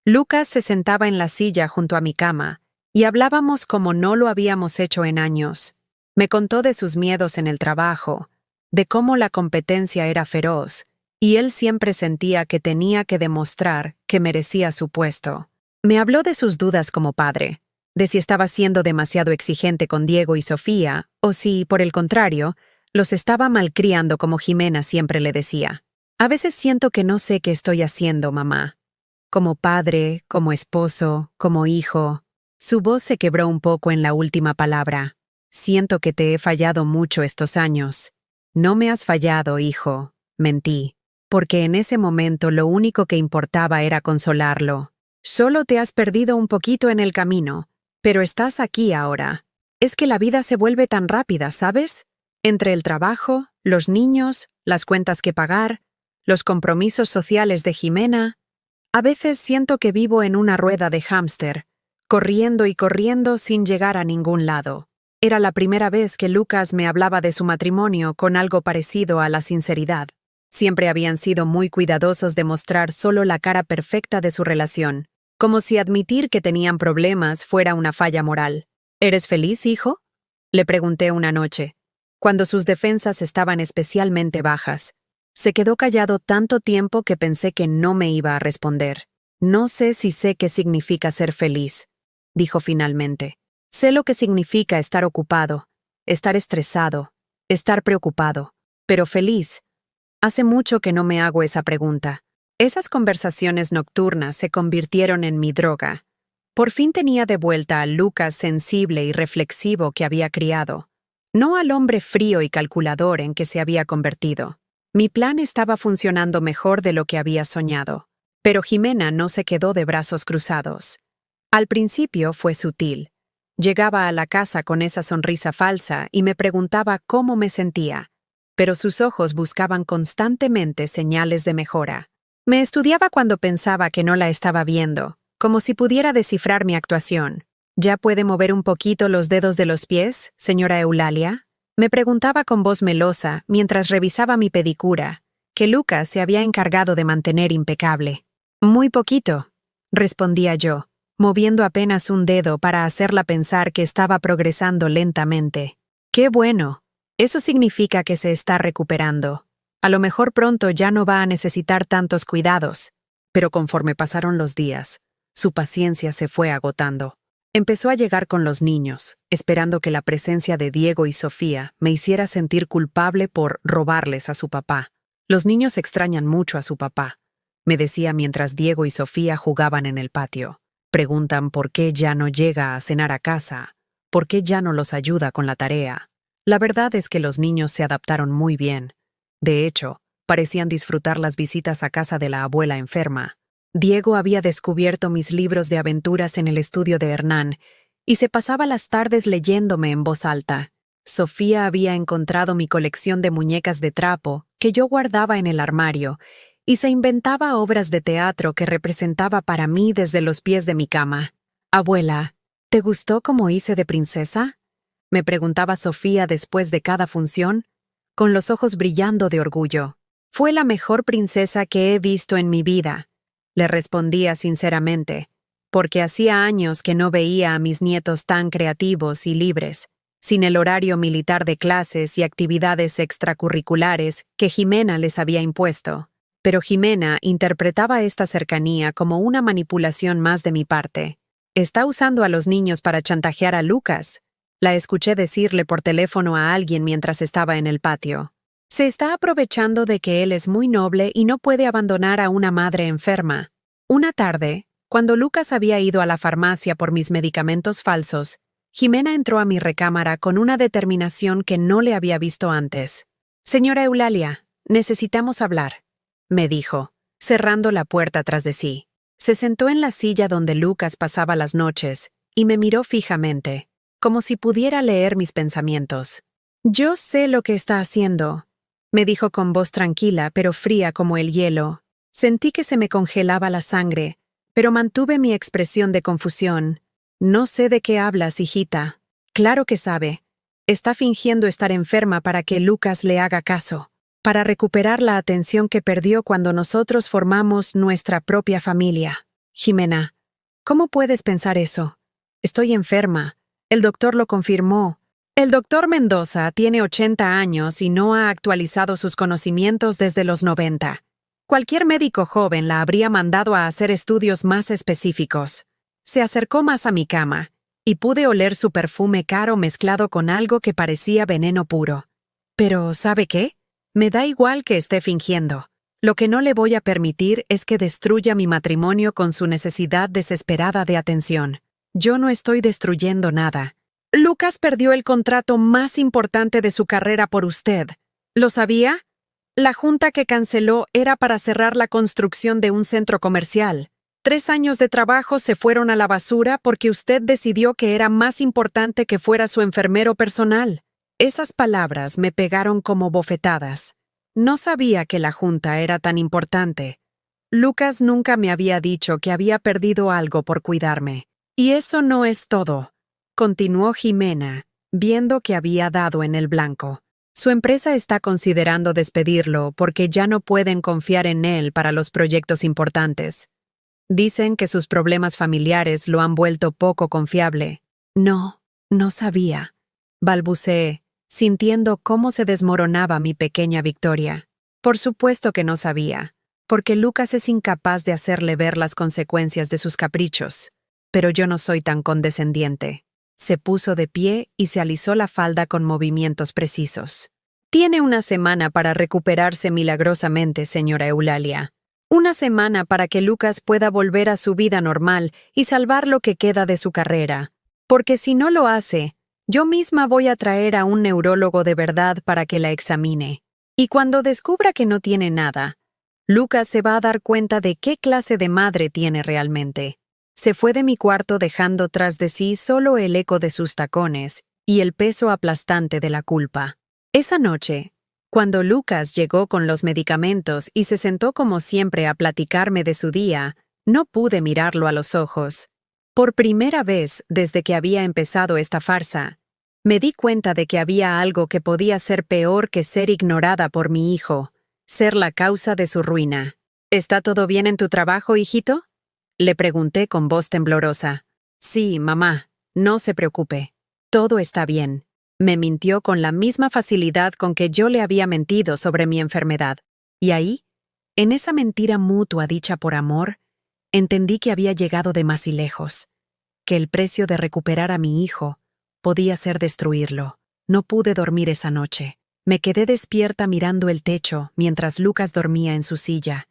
Lucas se sentaba en la silla junto a mi cama y hablábamos como no lo habíamos hecho en años. Me contó de sus miedos en el trabajo, de cómo la competencia era feroz, y él siempre sentía que tenía que demostrar que merecía su puesto. Me habló de sus dudas como padre, de si estaba siendo demasiado exigente con Diego y Sofía, o si, por el contrario, los estaba malcriando como Jimena siempre le decía. «A veces siento que no sé qué estoy haciendo, mamá. Como padre, como esposo, como hijo». Su voz se quebró un poco en la última palabra. «Siento que te he fallado mucho estos años». «No me has fallado, hijo», mentí, porque en ese momento lo único que importaba era consolarlo. «Solo te has perdido un poquito en el camino, pero estás aquí ahora. Es que la vida se vuelve tan rápida, ¿sabes? Entre el trabajo, los niños, las cuentas que pagar, los compromisos sociales de Jimena, a veces siento que vivo en una rueda de hámster, corriendo y corriendo sin llegar a ningún lado. Era la primera vez que Lucas me hablaba de su matrimonio con algo parecido a la sinceridad. Siempre habían sido muy cuidadosos de mostrar solo la cara perfecta de su relación, como si admitir que tenían problemas fuera una falla moral. ¿Eres feliz, hijo?, le pregunté una noche, cuando sus defensas estaban especialmente bajas. Se quedó callado tanto tiempo que pensé que no me iba a responder. No sé si sé qué significa ser feliz, dijo finalmente. Sé lo que significa estar ocupado, estar estresado, estar preocupado, pero feliz. Hace mucho que no me hago esa pregunta. Esas conversaciones nocturnas se convirtieron en mi droga. Por fin tenía de vuelta al Lucas sensible y reflexivo que había criado, no al hombre frío y calculador en que se había convertido. Mi plan estaba funcionando mejor de lo que había soñado, pero Jimena no se quedó de brazos cruzados. Al principio fue sutil. Llegaba a la casa con esa sonrisa falsa y me preguntaba cómo me sentía, pero sus ojos buscaban constantemente señales de mejora. Me estudiaba cuando pensaba que no la estaba viendo, como si pudiera descifrar mi actuación. ¿Ya puede mover un poquito los dedos de los pies, señora Eulalia?, me preguntaba con voz melosa mientras revisaba mi pedicura, que Lucas se había encargado de mantener impecable. Muy poquito, respondía yo, moviendo apenas un dedo para hacerla pensar que estaba progresando lentamente. ¡Qué bueno! Eso significa que se está recuperando. A lo mejor pronto ya no va a necesitar tantos cuidados. Pero conforme pasaron los días, su paciencia se fue agotando. Empezó a llegar con los niños, esperando que la presencia de Diego y Sofía me hiciera sentir culpable por robarles a su papá. Los niños extrañan mucho a su papá, me decía mientras Diego y Sofía jugaban en el patio. Preguntan por qué ya no llega a cenar a casa, por qué ya no los ayuda con la tarea. La verdad es que los niños se adaptaron muy bien. De hecho, parecían disfrutar las visitas a casa de la abuela enferma. Diego había descubierto mis libros de aventuras en el estudio de Hernán y se pasaba las tardes leyéndome en voz alta. Sofía había encontrado mi colección de muñecas de trapo que yo guardaba en el armario y se inventaba obras de teatro que representaba para mí desde los pies de mi cama. «Abuela, ¿te gustó cómo hice de princesa?», me preguntaba Sofía después de cada función, con los ojos brillando de orgullo. «Fue la mejor princesa que he visto en mi vida», le respondía sinceramente, porque hacía años que no veía a mis nietos tan creativos y libres, sin el horario militar de clases y actividades extracurriculares que Jimena les había impuesto. Pero Jimena interpretaba esta cercanía como una manipulación más de mi parte. «Está usando a los niños para chantajear a Lucas», la escuché decirle por teléfono a alguien mientras estaba en el patio. «Se está aprovechando de que él es muy noble y no puede abandonar a una madre enferma». Una tarde, cuando Lucas había ido a la farmacia por mis medicamentos falsos, Jimena entró a mi recámara con una determinación que no le había visto antes. «Señora Eulalia, necesitamos hablar», me dijo, cerrando la puerta tras de sí. Se sentó en la silla donde Lucas pasaba las noches y me miró fijamente, como si pudiera leer mis pensamientos. «Yo sé lo que está haciendo», me dijo con voz tranquila pero fría como el hielo. Sentí que se me congelaba la sangre, pero mantuve mi expresión de confusión. «No sé de qué hablas, hijita». «Claro que sabe. Está fingiendo estar enferma para que Lucas le haga caso, para recuperar la atención que perdió cuando nosotros formamos nuestra propia familia». «Jimena, ¿cómo puedes pensar eso? Estoy enferma. El doctor lo confirmó. El doctor Mendoza tiene 80 años y no ha actualizado sus conocimientos desde los 90. Cualquier médico joven la habría mandado a hacer estudios más específicos. Se acercó más a mi cama, y pude oler su perfume caro mezclado con algo que parecía veneno puro. Pero, ¿sabe qué? Me da igual que esté fingiendo. Lo que no le voy a permitir es que destruya mi matrimonio con su necesidad desesperada de atención. Yo no estoy destruyendo nada. Lucas perdió el contrato más importante de su carrera por usted. ¿Lo sabía? La junta que canceló era para cerrar la construcción de un centro comercial. 3 años de trabajo se fueron a la basura porque usted decidió que era más importante que fuera su enfermero personal. Esas palabras me pegaron como bofetadas. No sabía que la junta era tan importante. Lucas nunca me había dicho que había perdido algo por cuidarme. Y eso no es todo, continuó Jimena, viendo que había dado en el blanco. Su empresa está considerando despedirlo porque ya no pueden confiar en él para los proyectos importantes. Dicen que sus problemas familiares lo han vuelto poco confiable. No sabía, balbuceé, sintiendo cómo se desmoronaba mi pequeña victoria. Por supuesto que no sabía, porque Lucas es incapaz de hacerle ver las consecuencias de sus caprichos. Pero yo no soy tan condescendiente. Se puso de pie y se alisó la falda con movimientos precisos. Tiene una semana para recuperarse milagrosamente, señora Eulalia. Una semana para que Lucas pueda volver a su vida normal y salvar lo que queda de su carrera. Porque si no lo hace, yo misma voy a traer a un neurólogo de verdad para que la examine. Y cuando descubra que no tiene nada, Lucas se va a dar cuenta de qué clase de madre tiene realmente. Se fue de mi cuarto dejando tras de sí solo el eco de sus tacones y el peso aplastante de la culpa. Esa noche, cuando Lucas llegó con los medicamentos y se sentó como siempre a platicarme de su día, no pude mirarlo a los ojos. Por primera vez desde que había empezado esta farsa, me di cuenta de que había algo que podía ser peor que ser ignorada por mi hijo, ser la causa de su ruina. ¿Está todo bien en tu trabajo, hijito?, le pregunté con voz temblorosa. Sí, mamá, no se preocupe. Todo está bien. Me mintió con la misma facilidad con que yo le había mentido sobre mi enfermedad. Y ahí, en esa mentira mutua dicha por amor, entendí que había llegado de más y lejos, que el precio de recuperar a mi hijo podía ser destruirlo. No pude dormir esa noche. Me quedé despierta mirando el techo mientras Lucas dormía en su silla,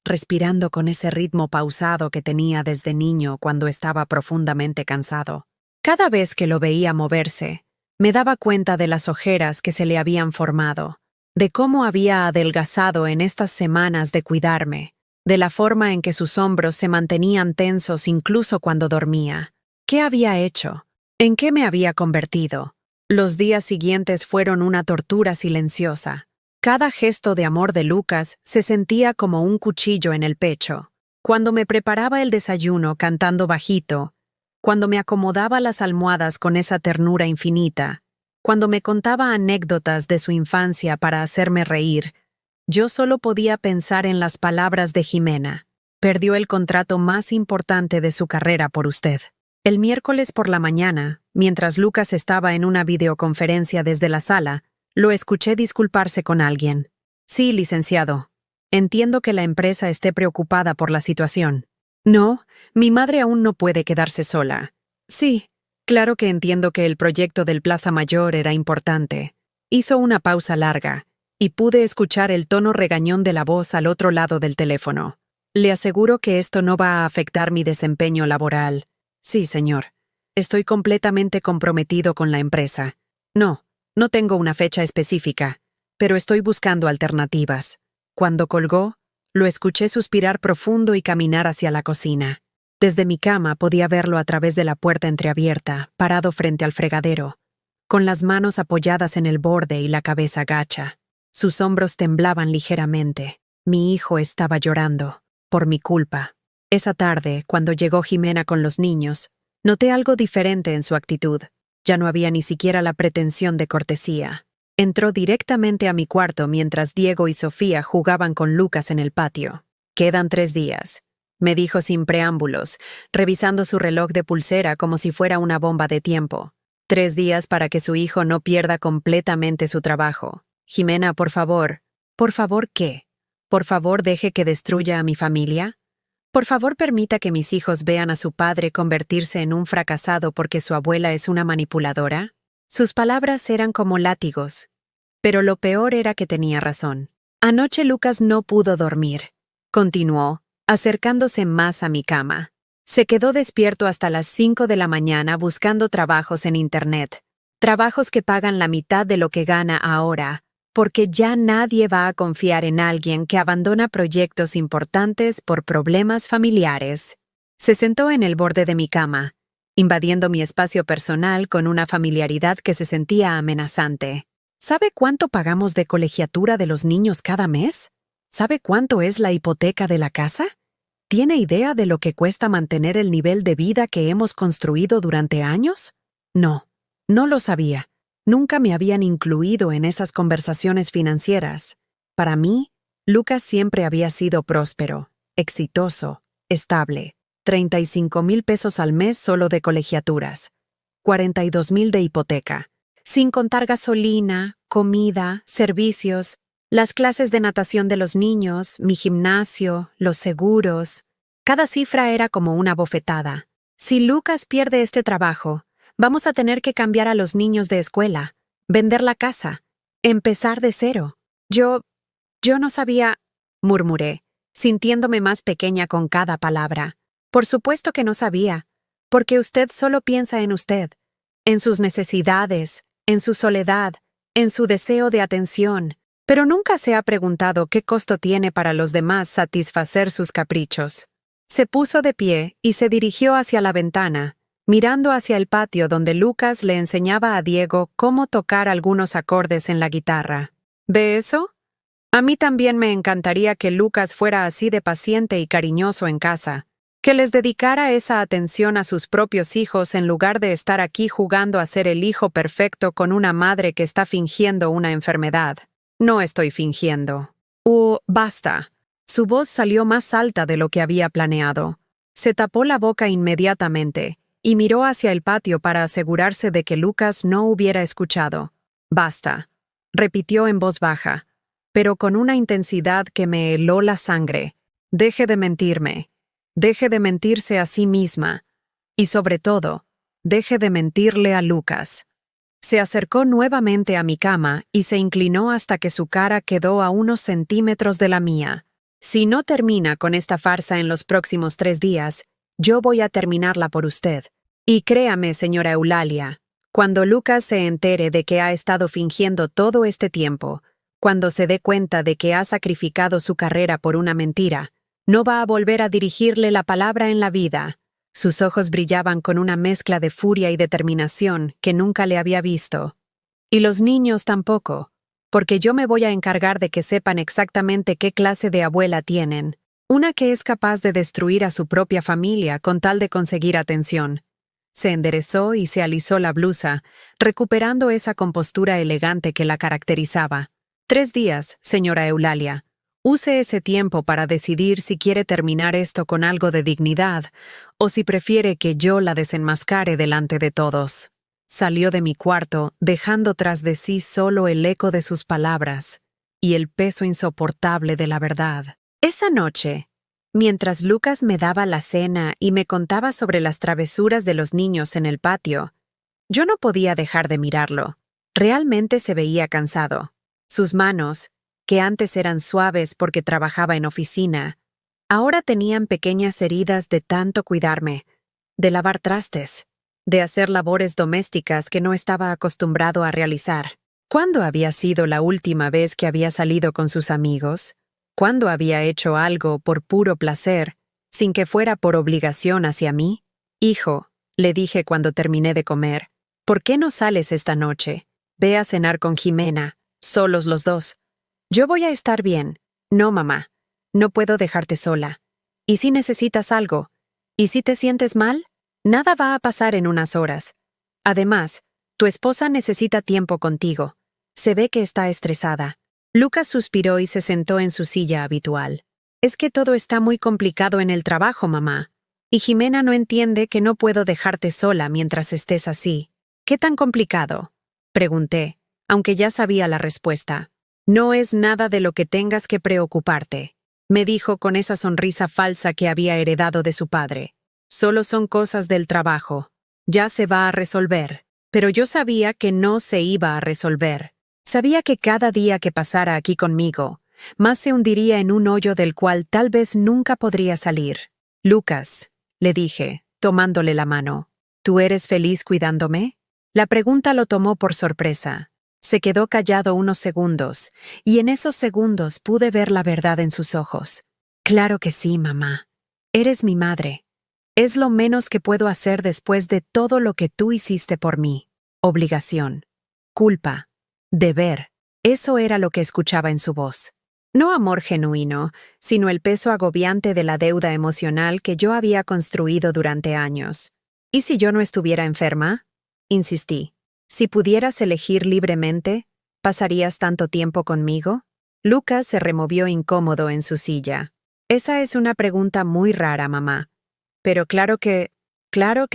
respirando con ese ritmo pausado que tenía desde niño cuando estaba profundamente cansado. Cada vez que lo veía moverse, me daba cuenta de las ojeras que se le habían formado, de cómo había adelgazado en estas semanas de cuidarme, de la forma en que sus hombros se mantenían tensos incluso cuando dormía. ¿Qué había hecho? ¿En qué me había convertido? Los días siguientes fueron una tortura silenciosa. Cada gesto de amor de Lucas se sentía como un cuchillo en el pecho. Cuando me preparaba el desayuno cantando bajito, cuando me acomodaba las almohadas con esa ternura infinita, cuando me contaba anécdotas de su infancia para hacerme reír, yo solo podía pensar en las palabras de Jimena. Perdió el contrato más importante de su carrera por usted. El miércoles por la mañana, mientras Lucas estaba en una videoconferencia desde la sala, lo escuché disculparse con alguien. Sí, licenciado. Entiendo que la empresa esté preocupada por la situación. No, mi madre aún no puede quedarse sola. Sí, claro que entiendo que el proyecto del Plaza Mayor era importante. Hizo una pausa larga, y pude escuchar el tono regañón de la voz al otro lado del teléfono. Le aseguro que esto no va a afectar mi desempeño laboral. Sí, señor. Estoy completamente comprometido con la empresa. No tengo una fecha específica, pero estoy buscando alternativas. Cuando colgó, lo escuché suspirar profundo y caminar hacia la cocina. Desde mi cama podía verlo a través de la puerta entreabierta, parado frente al fregadero, con las manos apoyadas en el borde y la cabeza gacha. Sus hombros temblaban ligeramente. Mi hijo estaba llorando, por mi culpa. Esa tarde, cuando llegó Jimena con los niños, noté algo diferente en su actitud. Ya no había ni siquiera la pretensión de cortesía. Entró directamente a mi cuarto mientras Diego y Sofía jugaban con Lucas en el patio. Quedan 3 días, me dijo sin preámbulos, revisando su reloj de pulsera como si fuera una bomba de tiempo. 3 días para que su hijo no pierda completamente su trabajo. Jimena, por favor. ¿Por favor qué? ¿Por favor deje que destruya a mi familia? Por favor permita que mis hijos vean a su padre convertirse en un fracasado porque su abuela es una manipuladora. Sus palabras eran como látigos, pero lo peor era que tenía razón. Anoche Lucas no pudo dormir, continuó, acercándose más a mi cama. Se quedó despierto hasta las 5 de la mañana buscando trabajos en Internet, trabajos que pagan la mitad de lo que gana ahora, porque ya nadie va a confiar en alguien que abandona proyectos importantes por problemas familiares. Se sentó en el borde de mi cama, invadiendo mi espacio personal con una familiaridad que se sentía amenazante. ¿Sabe cuánto pagamos de colegiatura de los niños cada mes? ¿Sabe cuánto es la hipoteca de la casa? ¿Tiene idea de lo que cuesta mantener el nivel de vida que hemos construido durante años? No, no lo sabía. Nunca me habían incluido en esas conversaciones financieras. Para mí, Lucas siempre había sido próspero, exitoso, estable. 35,000 pesos al mes solo de colegiaturas, 42,000 de hipoteca, sin contar gasolina, comida, servicios, las clases de natación de los niños, mi gimnasio, los seguros. Cada cifra era como una bofetada. Si Lucas pierde este trabajo, vamos a tener que cambiar a los niños de escuela, vender la casa, empezar de cero. Yo no sabía, murmuré, sintiéndome más pequeña con cada palabra. Por supuesto que no sabía, porque usted solo piensa en usted, en sus necesidades, en su soledad, en su deseo de atención, pero nunca se ha preguntado qué costo tiene para los demás satisfacer sus caprichos. Se puso de pie y se dirigió hacia la ventana, mirando hacia el patio donde Lucas le enseñaba a Diego cómo tocar algunos acordes en la guitarra. ¿Ve eso? A mí también me encantaría que Lucas fuera así de paciente y cariñoso en casa, que les dedicara esa atención a sus propios hijos en lugar de estar aquí jugando a ser el hijo perfecto con una madre que está fingiendo una enfermedad. No estoy fingiendo. Basta. Su voz salió más alta de lo que había planeado. Se tapó la boca inmediatamente y miró hacia el patio para asegurarse de que Lucas no hubiera escuchado. Basta, repitió en voz baja, pero con una intensidad que me heló la sangre. Deje de mentirme. Deje de mentirse a sí misma. Y sobre todo, deje de mentirle a Lucas. Se acercó nuevamente a mi cama y se inclinó hasta que su cara quedó a unos centímetros de la mía. Si no termina con esta farsa en los próximos 3 días, yo voy a terminarla por usted. Y créame, señora Eulalia, cuando Lucas se entere de que ha estado fingiendo todo este tiempo, cuando se dé cuenta de que ha sacrificado su carrera por una mentira, no va a volver a dirigirle la palabra en la vida. Sus ojos brillaban con una mezcla de furia y determinación que nunca le había visto. Y los niños tampoco, porque yo me voy a encargar de que sepan exactamente qué clase de abuela tienen, una que es capaz de destruir a su propia familia con tal de conseguir atención. Se enderezó y se alisó la blusa, recuperando esa compostura elegante que la caracterizaba. 3 días, señora Eulalia. Use ese tiempo para decidir si quiere terminar esto con algo de dignidad o si prefiere que yo la desenmascare delante de todos. Salió de mi cuarto, dejando tras de sí solo el eco de sus palabras y el peso insoportable de la verdad. Esa noche, mientras Lucas me daba la cena y me contaba sobre las travesuras de los niños en el patio, yo no podía dejar de mirarlo. Realmente se veía cansado. Sus manos, que antes eran suaves porque trabajaba en oficina, ahora tenían pequeñas heridas de tanto cuidarme, de lavar trastes, de hacer labores domésticas que no estaba acostumbrado a realizar. ¿Cuándo había sido la última vez que había salido con sus amigos? ¿Cuándo había hecho algo por puro placer, sin que fuera por obligación hacia mí? Hijo, le dije cuando terminé de comer, ¿por qué no sales esta noche? Ve a cenar con Jimena, solos los dos. Yo voy a estar bien. No, mamá. No puedo dejarte sola. ¿Y si necesitas algo? ¿Y si te sientes mal? Nada va a pasar en unas horas. Además, tu esposa necesita tiempo contigo. Se ve que está estresada. Lucas suspiró y se sentó en su silla habitual. Es que todo está muy complicado en el trabajo, mamá. Y Jimena no entiende que no puedo dejarte sola mientras estés así. ¿Qué tan complicado? Pregunté, aunque ya sabía la respuesta. No es nada de lo que tengas que preocuparte, me dijo con esa sonrisa falsa que había heredado de su padre. Solo son cosas del trabajo. Ya se va a resolver. Pero yo sabía que no se iba a resolver. Sabía que cada día que pasara aquí conmigo, más se hundiría en un hoyo del cual tal vez nunca podría salir. Lucas, le dije, tomándole la mano, ¿tú eres feliz cuidándome? La pregunta lo tomó por sorpresa. Se quedó callado unos segundos, y en esos segundos pude ver la verdad en sus ojos. Claro que sí, mamá. Eres mi madre. Es lo menos que puedo hacer después de todo lo que tú hiciste por mí. Obligación, culpa, deber. Eso era lo que escuchaba en su voz. No amor genuino, sino el peso agobiante de la deuda emocional que yo había construido durante años. ¿Y si yo no estuviera enferma? Insistí. Si pudieras elegir libremente, ¿pasarías tanto tiempo conmigo? Lucas se removió incómodo en su silla. Esa es una pregunta muy rara, mamá. Pero claro que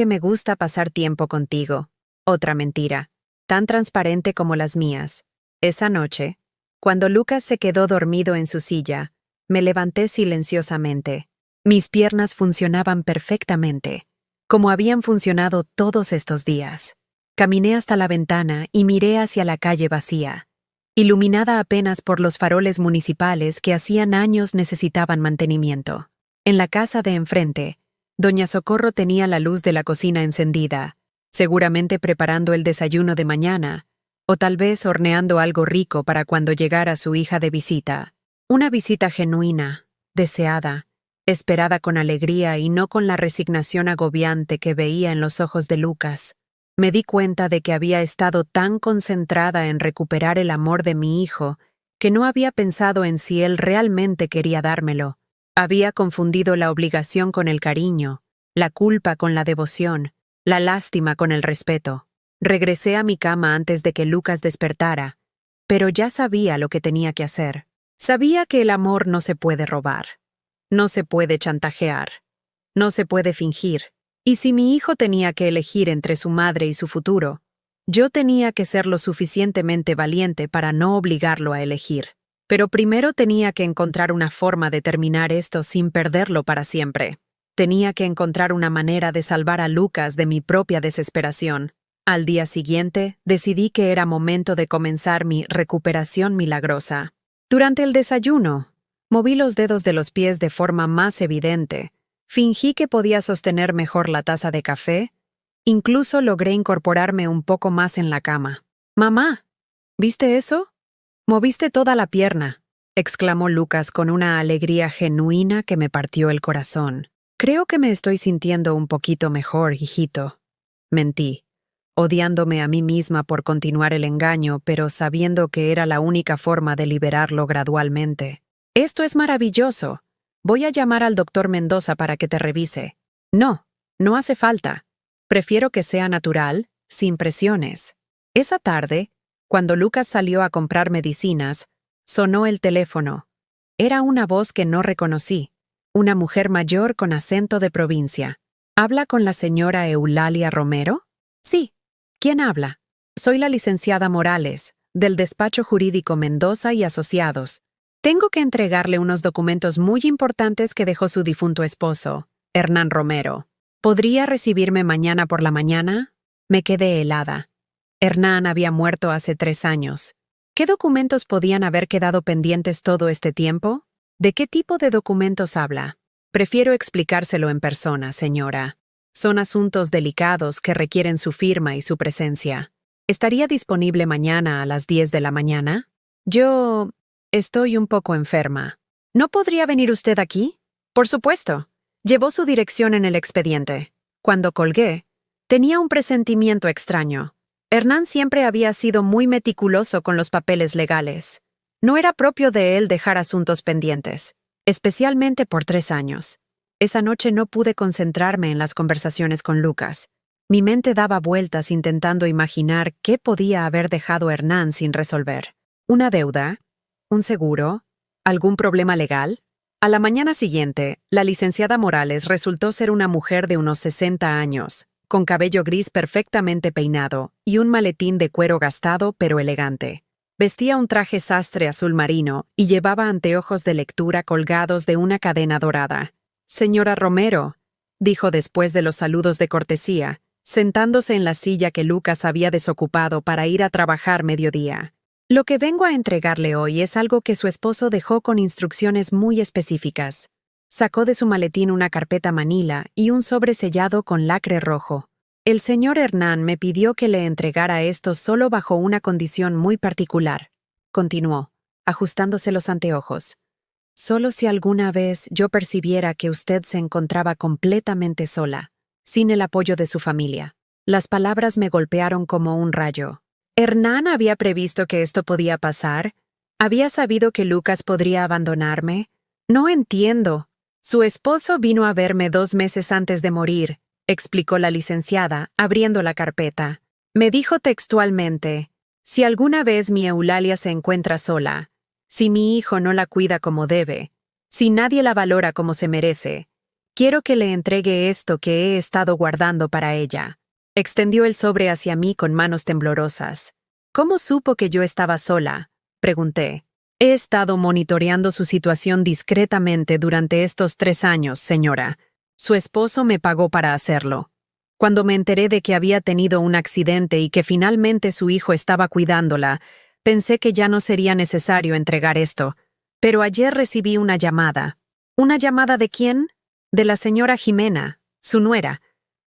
me gusta pasar tiempo contigo. Otra mentira, tan transparente como las mías. Esa noche, cuando Lucas se quedó dormido en su silla, me levanté silenciosamente. Mis piernas funcionaban perfectamente, como habían funcionado todos estos días. Caminé hasta la ventana y miré hacia la calle vacía, iluminada apenas por los faroles municipales que hacían años necesitaban mantenimiento. En la casa de enfrente, Doña Socorro tenía la luz de la cocina encendida, seguramente preparando el desayuno de mañana, o tal vez horneando algo rico para cuando llegara su hija de visita. Una visita genuina, deseada, esperada con alegría y no con la resignación agobiante que veía en los ojos de Lucas. Me di cuenta de que había estado tan concentrada en recuperar el amor de mi hijo que no había pensado en si él realmente quería dármelo. Había confundido la obligación con el cariño, la culpa con la devoción, la lástima con el respeto. Regresé a mi cama antes de que Lucas despertara, pero ya sabía lo que tenía que hacer. Sabía que el amor no se puede robar, no se puede chantajear, no se puede fingir. Y si mi hijo tenía que elegir entre su madre y su futuro, yo tenía que ser lo suficientemente valiente para no obligarlo a elegir. Pero primero tenía que encontrar una forma de terminar esto sin perderlo para siempre. Tenía que encontrar una manera de salvar a Lucas de mi propia desesperación. Al día siguiente, decidí que era momento de comenzar mi recuperación milagrosa. Durante el desayuno, moví los dedos de los pies de forma más evidente. Fingí que podía sostener mejor la taza de café. Incluso logré incorporarme un poco más en la cama. «Mamá, ¿viste eso? Moviste toda la pierna», exclamó Lucas con una alegría genuina que me partió el corazón. «Creo que me estoy sintiendo un poquito mejor, hijito». Mentí, odiándome a mí misma por continuar el engaño, pero sabiendo que era la única forma de liberarlo gradualmente. «Esto es maravilloso. Voy a llamar al doctor Mendoza para que te revise». «No, no hace falta. Prefiero que sea natural, sin presiones». Esa tarde, cuando Lucas salió a comprar medicinas, sonó el teléfono. Era una voz que no reconocí, una mujer mayor con acento de provincia. ¿Habla con la señora Eulalia Romero? Sí. ¿Quién habla? Soy la licenciada Morales, del despacho jurídico Mendoza y Asociados. Tengo que entregarle unos documentos muy importantes que dejó su difunto esposo, Hernán Romero. ¿Podría recibirme mañana por la mañana? Me quedé helada. Hernán había muerto hace 3 años. ¿Qué documentos podían haber quedado pendientes todo este tiempo? ¿De qué tipo de documentos habla? Prefiero explicárselo en persona, señora. Son asuntos delicados que requieren su firma y su presencia. ¿Estaría disponible mañana a las 10 de la mañana? Yo estoy un poco enferma. ¿No podría venir usted aquí? Por supuesto. Llevó su dirección en el expediente. Cuando colgué, tenía un presentimiento extraño. Hernán siempre había sido muy meticuloso con los papeles legales. No era propio de él dejar asuntos pendientes, especialmente por 3 años. Esa noche no pude concentrarme en las conversaciones con Lucas. Mi mente daba vueltas intentando imaginar qué podía haber dejado Hernán sin resolver. ¿Una deuda? ¿Un seguro? ¿Algún problema legal? A la mañana siguiente, la licenciada Morales resultó ser una mujer de unos 60 años, con cabello gris perfectamente peinado y un maletín de cuero gastado pero elegante. Vestía un traje sastre azul marino y llevaba anteojos de lectura colgados de una cadena dorada. «Señora Romero», dijo después de los saludos de cortesía, sentándose en la silla que Lucas había desocupado para ir a trabajar mediodía. «Lo que vengo a entregarle hoy es algo que su esposo dejó con instrucciones muy específicas». Sacó de su maletín una carpeta manila y un sobre sellado con lacre rojo. «El señor Hernán me pidió que le entregara esto solo bajo una condición muy particular», continuó, ajustándose los anteojos. Solo si alguna vez yo percibiera que usted se encontraba completamente sola, sin el apoyo de su familia. Las palabras me golpearon como un rayo. ¿Hernán había previsto que esto podía pasar? ¿Había sabido que Lucas podría abandonarme? No entiendo. Su esposo vino a verme 2 meses antes de morir, explicó la licenciada, abriendo la carpeta. Me dijo textualmente, si alguna vez mi Eulalia se encuentra sola, si mi hijo no la cuida como debe, si nadie la valora como se merece, quiero que le entregue esto que he estado guardando para ella. Extendió el sobre hacia mí con manos temblorosas. ¿Cómo supo que yo estaba sola?, pregunté. He estado monitoreando su situación discretamente durante estos 3 años, señora. Su esposo me pagó para hacerlo. Cuando me enteré de que había tenido un accidente y que finalmente su hijo estaba cuidándola, pensé que ya no sería necesario entregar esto. Pero ayer recibí una llamada. ¿Una llamada de quién? De la señora Jimena, su nuera.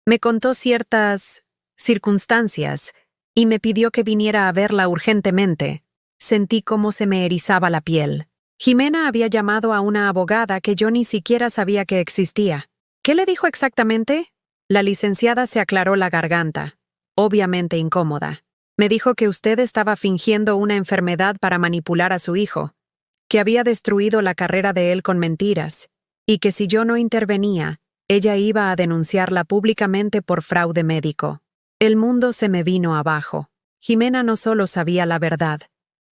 Me contó ciertas circunstancias y me pidió que viniera a verla urgentemente. Sentí cómo se me erizaba la piel. Jimena había llamado a una abogada que yo ni siquiera sabía que existía. ¿Qué le dijo exactamente? La licenciada se aclaró la garganta, obviamente incómoda. Me dijo que usted estaba fingiendo una enfermedad para manipular a su hijo, que había destruido la carrera de él con mentiras, y que si yo no intervenía, ella iba a denunciarla públicamente por fraude médico. El mundo se me vino abajo. Jimena no solo sabía la verdad,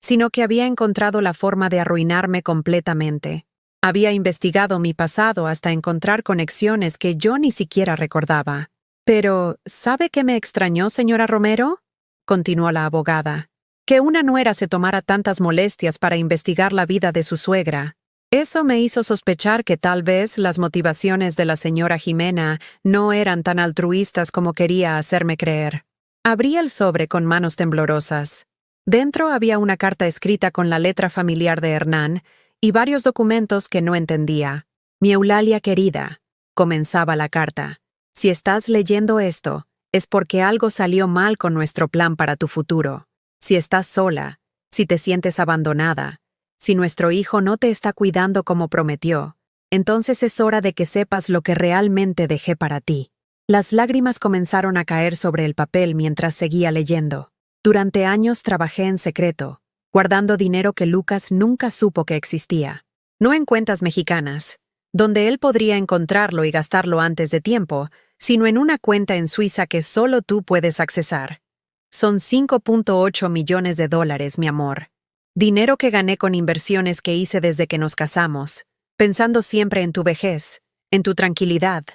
sino que había encontrado la forma de arruinarme completamente. Había investigado mi pasado hasta encontrar conexiones que yo ni siquiera recordaba. Pero, ¿sabe qué me extrañó, señora Romero?, continuó la abogada. Que una nuera se tomara tantas molestias para investigar la vida de su suegra. Eso me hizo sospechar que tal vez las motivaciones de la señora Jimena no eran tan altruistas como quería hacerme creer. Abrí el sobre con manos temblorosas. Dentro había una carta escrita con la letra familiar de Hernán y varios documentos que no entendía. Mi Eulalia querida, comenzaba la carta. Si estás leyendo esto, es porque algo salió mal con nuestro plan para tu futuro. Si estás sola, si te sientes abandonada, si nuestro hijo no te está cuidando como prometió, entonces es hora de que sepas lo que realmente dejé para ti. Las lágrimas comenzaron a caer sobre el papel mientras seguía leyendo. Durante años trabajé en secreto, guardando dinero que Lucas nunca supo que existía. No en cuentas mexicanas, donde él podría encontrarlo y gastarlo antes de tiempo, sino en una cuenta en Suiza que solo tú puedes accesar. Son 5.8 millones de dólares, mi amor. Dinero que gané con inversiones que hice desde que nos casamos, pensando siempre en tu vejez, en tu tranquilidad,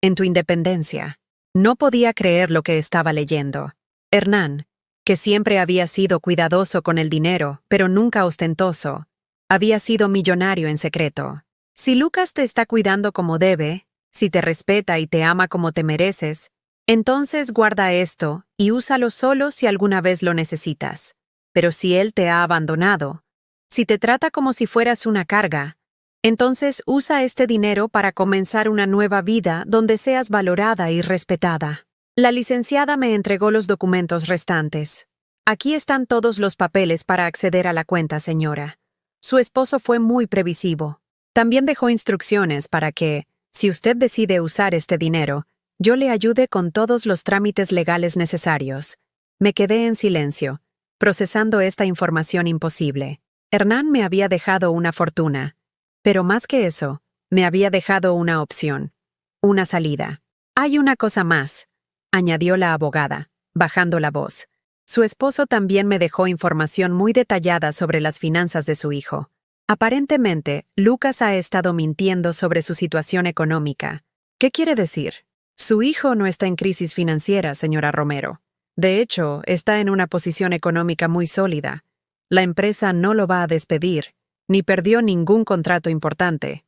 en tu independencia. No podía creer lo que estaba leyendo. Hernán, que siempre había sido cuidadoso con el dinero, pero nunca ostentoso, había sido millonario en secreto. Si Lucas te está cuidando como debe, si te respeta y te ama como te mereces, entonces guarda esto y úsalo solo si alguna vez lo necesitas. Pero si él te ha abandonado, si te trata como si fueras una carga, entonces usa este dinero para comenzar una nueva vida donde seas valorada y respetada. La licenciada me entregó los documentos restantes. Aquí están todos los papeles para acceder a la cuenta, señora. Su esposo fue muy previsivo. También dejó instrucciones para que, si usted decide usar este dinero, yo le ayude con todos los trámites legales necesarios. Me quedé en silencio, procesando esta información imposible. Hernán me había dejado una fortuna, pero más que eso, me había dejado una opción, una salida. Hay una cosa más, añadió la abogada, bajando la voz. Su esposo también me dejó información muy detallada sobre las finanzas de su hijo. Aparentemente, Lucas ha estado mintiendo sobre su situación económica. ¿Qué quiere decir? Su hijo no está en crisis financiera, señora Romero. De hecho, está en una posición económica muy sólida. La empresa no lo va a despedir, ni perdió ningún contrato importante.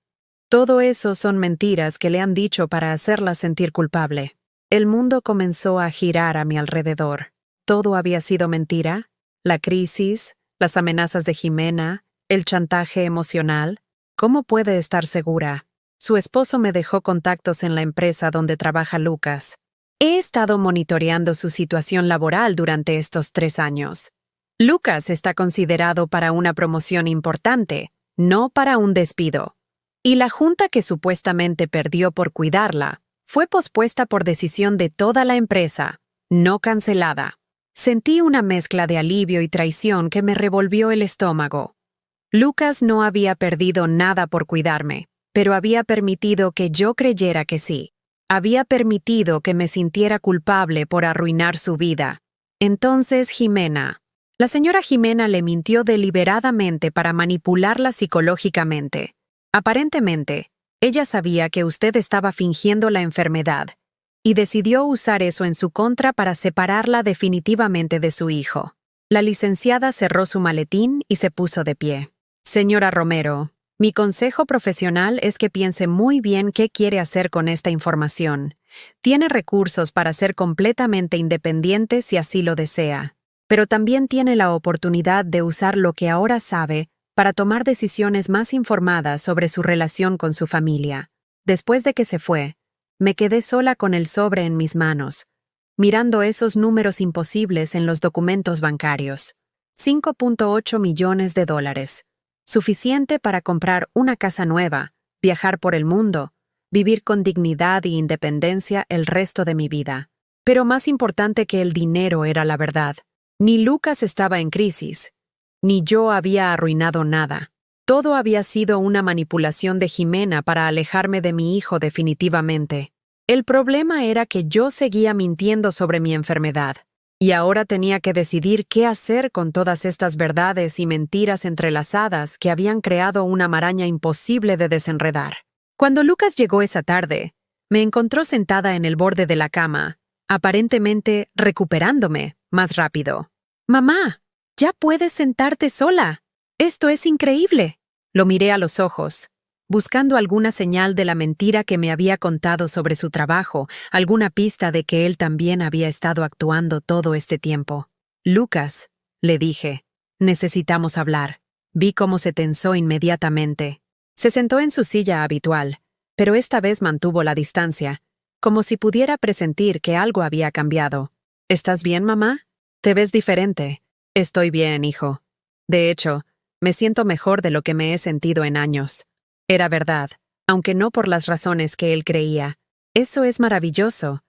Todo eso son mentiras que le han dicho para hacerla sentir culpable. El mundo comenzó a girar a mi alrededor. ¿Todo había sido mentira? ¿La crisis? ¿Las amenazas de Jimena? ¿El chantaje emocional? ¿Cómo puede estar segura? Su esposo me dejó contactos en la empresa donde trabaja Lucas. He estado monitoreando su situación laboral durante estos 3 años. Lucas está considerado para una promoción importante, no para un despido. Y la junta que supuestamente perdió por cuidarla fue pospuesta por decisión de toda la empresa, no cancelada. Sentí una mezcla de alivio y traición que me revolvió el estómago. Lucas no había perdido nada por cuidarme, pero había permitido que yo creyera que sí. Había permitido que me sintiera culpable por arruinar su vida. Entonces, Jimena. La señora Jimena le mintió deliberadamente para manipularla psicológicamente. Aparentemente, ella sabía que usted estaba fingiendo la enfermedad y decidió usar eso en su contra para separarla definitivamente de su hijo. La licenciada cerró su maletín y se puso de pie. Señora Romero, mi consejo profesional es que piense muy bien qué quiere hacer con esta información. Tiene recursos para ser completamente independiente si así lo desea, pero también tiene la oportunidad de usar lo que ahora sabe para tomar decisiones más informadas sobre su relación con su familia. Después de que se fue, me quedé sola con el sobre en mis manos, mirando esos números imposibles en los documentos bancarios. 5.8 millones de dólares. Suficiente para comprar una casa nueva, viajar por el mundo, vivir con dignidad y independencia el resto de mi vida. Pero más importante que el dinero era la verdad. Ni Lucas estaba en crisis, ni yo había arruinado nada. Todo había sido una manipulación de Jimena para alejarme de mi hijo definitivamente. El problema era que yo seguía mintiendo sobre mi enfermedad, y ahora tenía que decidir qué hacer con todas estas verdades y mentiras entrelazadas que habían creado una maraña imposible de desenredar. Cuando Lucas llegó esa tarde, me encontró sentada en el borde de la cama, aparentemente recuperándome más rápido. «Mamá, ya puedes sentarte sola. Esto es increíble». Lo miré a los ojos, buscando alguna señal de la mentira que me había contado sobre su trabajo, alguna pista de que él también había estado actuando todo este tiempo. «Lucas», le dije, «necesitamos hablar». Vi cómo se tensó inmediatamente. Se sentó en su silla habitual, pero esta vez mantuvo la distancia, como si pudiera presentir que algo había cambiado. «¿Estás bien, mamá? Te ves diferente». «Estoy bien, hijo. De hecho, me siento mejor de lo que me he sentido en años». Era verdad, aunque no por las razones que él creía. Eso es maravilloso.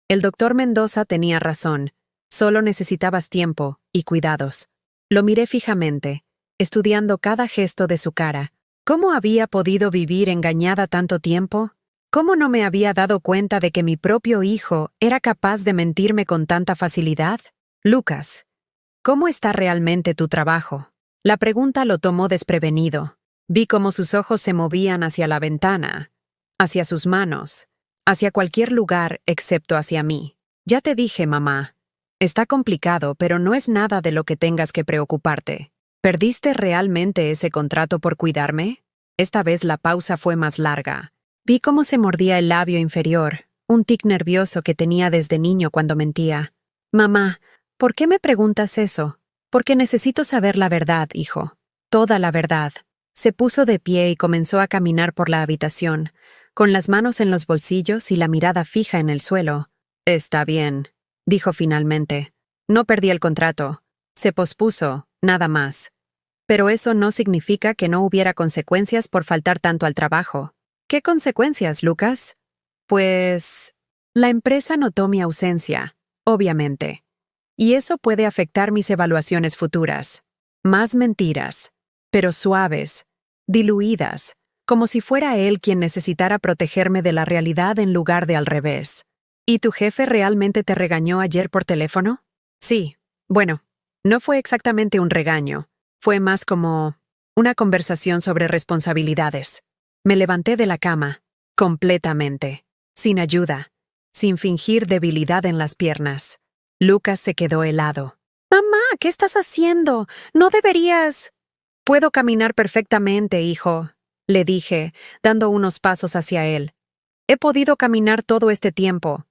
El doctor Mendoza tenía razón. Solo necesitabas tiempo y cuidados. Lo miré fijamente, estudiando cada gesto de su cara. ¿Cómo había podido vivir engañada tanto tiempo? ¿Cómo no me había dado cuenta de que mi propio hijo era capaz de mentirme con tanta facilidad? «Lucas, ¿cómo está realmente tu trabajo?». La pregunta lo tomó desprevenido. Vi cómo sus ojos se movían hacia la ventana, hacia sus manos, hacia cualquier lugar excepto hacia mí. «Ya te dije, mamá. Está complicado, pero no es nada de lo que tengas que preocuparte. ¿Perdiste realmente ese contrato por cuidarme?». Esta vez la pausa fue más larga. Vi cómo se mordía el labio inferior, un tic nervioso que tenía desde niño cuando mentía. «Mamá, ¿por qué me preguntas eso?». «Porque necesito saber la verdad, hijo. Toda la verdad». Se puso de pie y comenzó a caminar por la habitación, con las manos en los bolsillos y la mirada fija en el suelo. «Está bien», dijo finalmente. «No perdí el contrato. Se pospuso, nada más. Pero eso no significa que no hubiera consecuencias por faltar tanto al trabajo». «¿Qué consecuencias, Lucas?». «Pues... la empresa notó mi ausencia, obviamente. Y eso puede afectar mis evaluaciones futuras. Más mentiras, pero suaves, diluidas, como si fuera él quien necesitara protegerme de la realidad en lugar de al revés». «¿Y tu jefe realmente te regañó ayer por teléfono?». «Sí. Bueno, no fue exactamente un regaño. Fue más como una conversación sobre responsabilidades». Me levanté de la cama, completamente, sin ayuda, sin fingir debilidad en las piernas. Lucas se quedó helado. «Mamá, ¿qué estás haciendo? No deberías...». «Puedo caminar perfectamente, hijo», le dije, dando unos pasos hacia él. «He podido caminar todo este tiempo».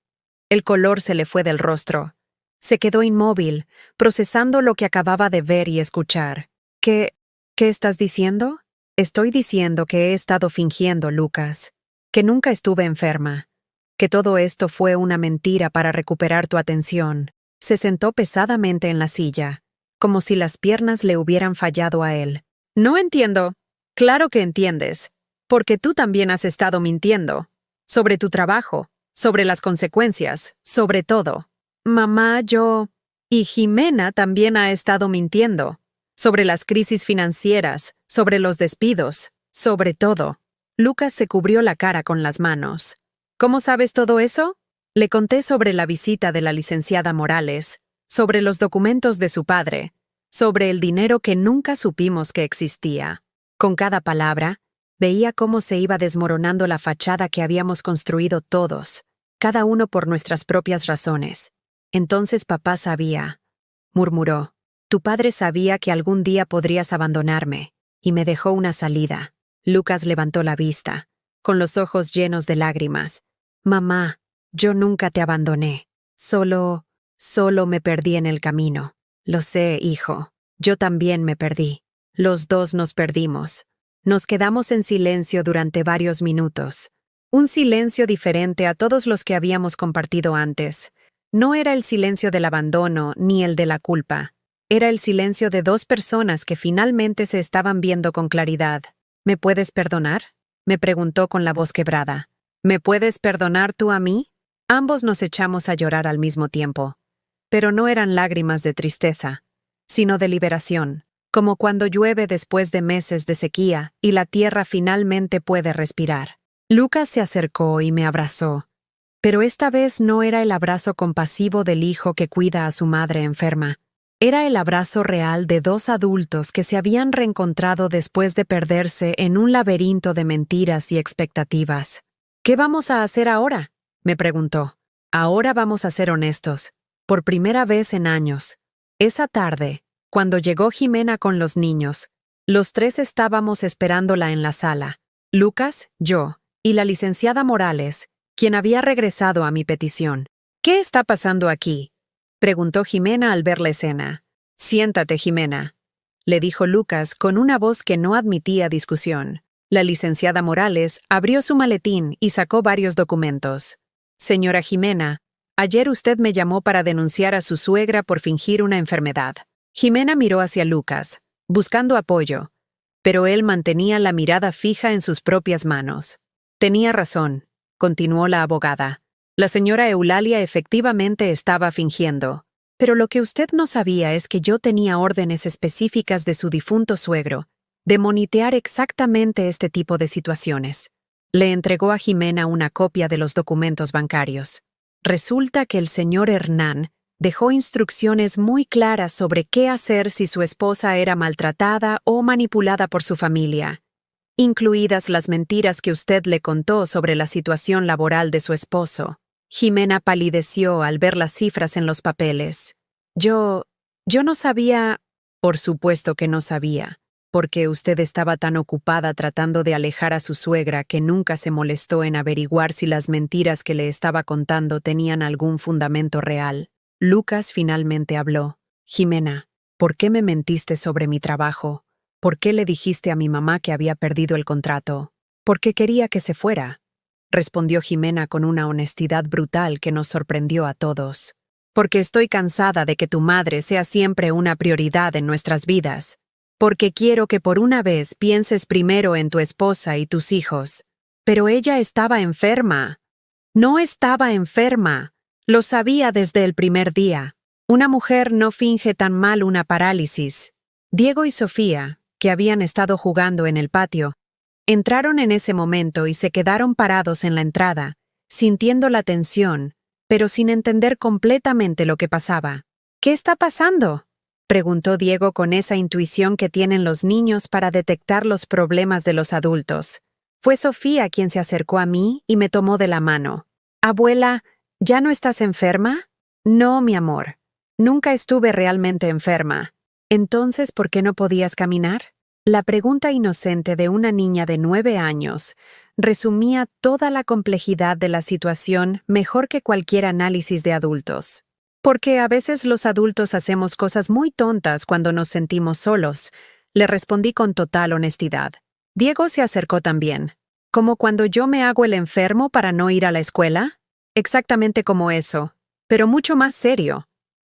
El color se le fue del rostro. Se quedó inmóvil, procesando lo que acababa de ver y escuchar. ¿Qué estás diciendo?» «Estoy diciendo que he estado fingiendo, Lucas. Que nunca estuve enferma. Que todo esto fue una mentira para recuperar tu atención». Se sentó pesadamente en la silla, como si las piernas le hubieran fallado a él. «No entiendo. Claro que entiendes, porque tú también has estado mintiendo. Sobre tu trabajo, sobre las consecuencias, sobre todo. Mamá, yo... Y Jimena también ha estado mintiendo. Sobre las crisis financieras, sobre los despidos, sobre todo. Lucas se cubrió la cara con las manos. ¿Cómo sabes todo eso? Le conté sobre la visita de la licenciada Morales, sobre los documentos de su padre, sobre el dinero que nunca supimos que existía. Con cada palabra, veía cómo se iba desmoronando la fachada que habíamos construido todos, cada uno por nuestras propias razones. Entonces papá sabía, murmuró. Tu padre sabía que algún día podrías abandonarme, y me dejó una salida. Lucas levantó la vista, con los ojos llenos de lágrimas. Mamá, yo nunca te abandoné. Solo me perdí en el camino. Lo sé, hijo. Yo también me perdí. Los dos nos perdimos. Nos quedamos en silencio durante varios minutos. Un silencio diferente a todos los que habíamos compartido antes. No era el silencio del abandono ni el de la culpa. Era el silencio de dos personas que finalmente se estaban viendo con claridad. ¿Me puedes perdonar?, me preguntó con la voz quebrada. ¿Me puedes perdonar tú a mí? Ambos nos echamos a llorar al mismo tiempo. Pero no eran lágrimas de tristeza, sino de liberación, como cuando llueve después de meses de sequía y la tierra finalmente puede respirar. Lucas se acercó y me abrazó. Pero esta vez no era el abrazo compasivo del hijo que cuida a su madre enferma. Era el abrazo real de dos adultos que se habían reencontrado después de perderse en un laberinto de mentiras y expectativas. ¿Qué vamos a hacer ahora?, me preguntó. Ahora vamos a ser honestos. Por primera vez en años. Esa tarde, cuando llegó Jimena con los niños, los tres estábamos esperándola en la sala. Lucas, yo, y la licenciada Morales, quien había regresado a mi petición. ¿Qué está pasando aquí?, preguntó Jimena al ver la escena. Siéntate, Jimena, le dijo Lucas con una voz que no admitía discusión. La licenciada Morales abrió su maletín y sacó varios documentos. Señora Jimena, ayer usted me llamó para denunciar a su suegra por fingir una enfermedad. Jimena miró hacia Lucas, buscando apoyo, pero él mantenía la mirada fija en sus propias manos. Tenía razón, continuó la abogada. La señora Eulalia efectivamente estaba fingiendo. Pero lo que usted no sabía es que yo tenía órdenes específicas de su difunto suegro, de monitorear exactamente este tipo de situaciones. Le entregó a Jimena una copia de los documentos bancarios. Resulta que el señor Hernán dejó instrucciones muy claras sobre qué hacer si su esposa era maltratada o manipulada por su familia, incluidas las mentiras que usted le contó sobre la situación laboral de su esposo. Jimena palideció al ver las cifras en los papeles. Yo no sabía... Por supuesto que no sabía, porque usted estaba tan ocupada tratando de alejar a su suegra que nunca se molestó en averiguar si las mentiras que le estaba contando tenían algún fundamento real. Lucas finalmente habló. Jimena, ¿por qué me mentiste sobre mi trabajo? ¿Por qué le dijiste a mi mamá que había perdido el contrato? Porque quería que se fuera, respondió Jimena con una honestidad brutal que nos sorprendió a todos. Porque estoy cansada de que tu madre sea siempre una prioridad en nuestras vidas. Porque quiero que por una vez pienses primero en tu esposa y tus hijos. Pero ella estaba enferma. No estaba enferma. Lo sabía desde el primer día. Una mujer no finge tan mal una parálisis. Diego y Sofía, que habían estado jugando en el patio, entraron en ese momento y se quedaron parados en la entrada, sintiendo la tensión, pero sin entender completamente lo que pasaba. ¿Qué está pasando?, preguntó Diego con esa intuición que tienen los niños para detectar los problemas de los adultos. Fue Sofía quien se acercó a mí y me tomó de la mano. Abuela, ¿ya no estás enferma? No, mi amor. Nunca estuve realmente enferma. Entonces, ¿por qué no podías caminar? La pregunta inocente de una niña de 9 años resumía toda la complejidad de la situación mejor que cualquier análisis de adultos. Porque a veces los adultos hacemos cosas muy tontas cuando nos sentimos solos, le respondí con total honestidad. Diego se acercó también. ¿Como cuando yo me hago el enfermo para no ir a la escuela? Exactamente como eso, pero mucho más serio.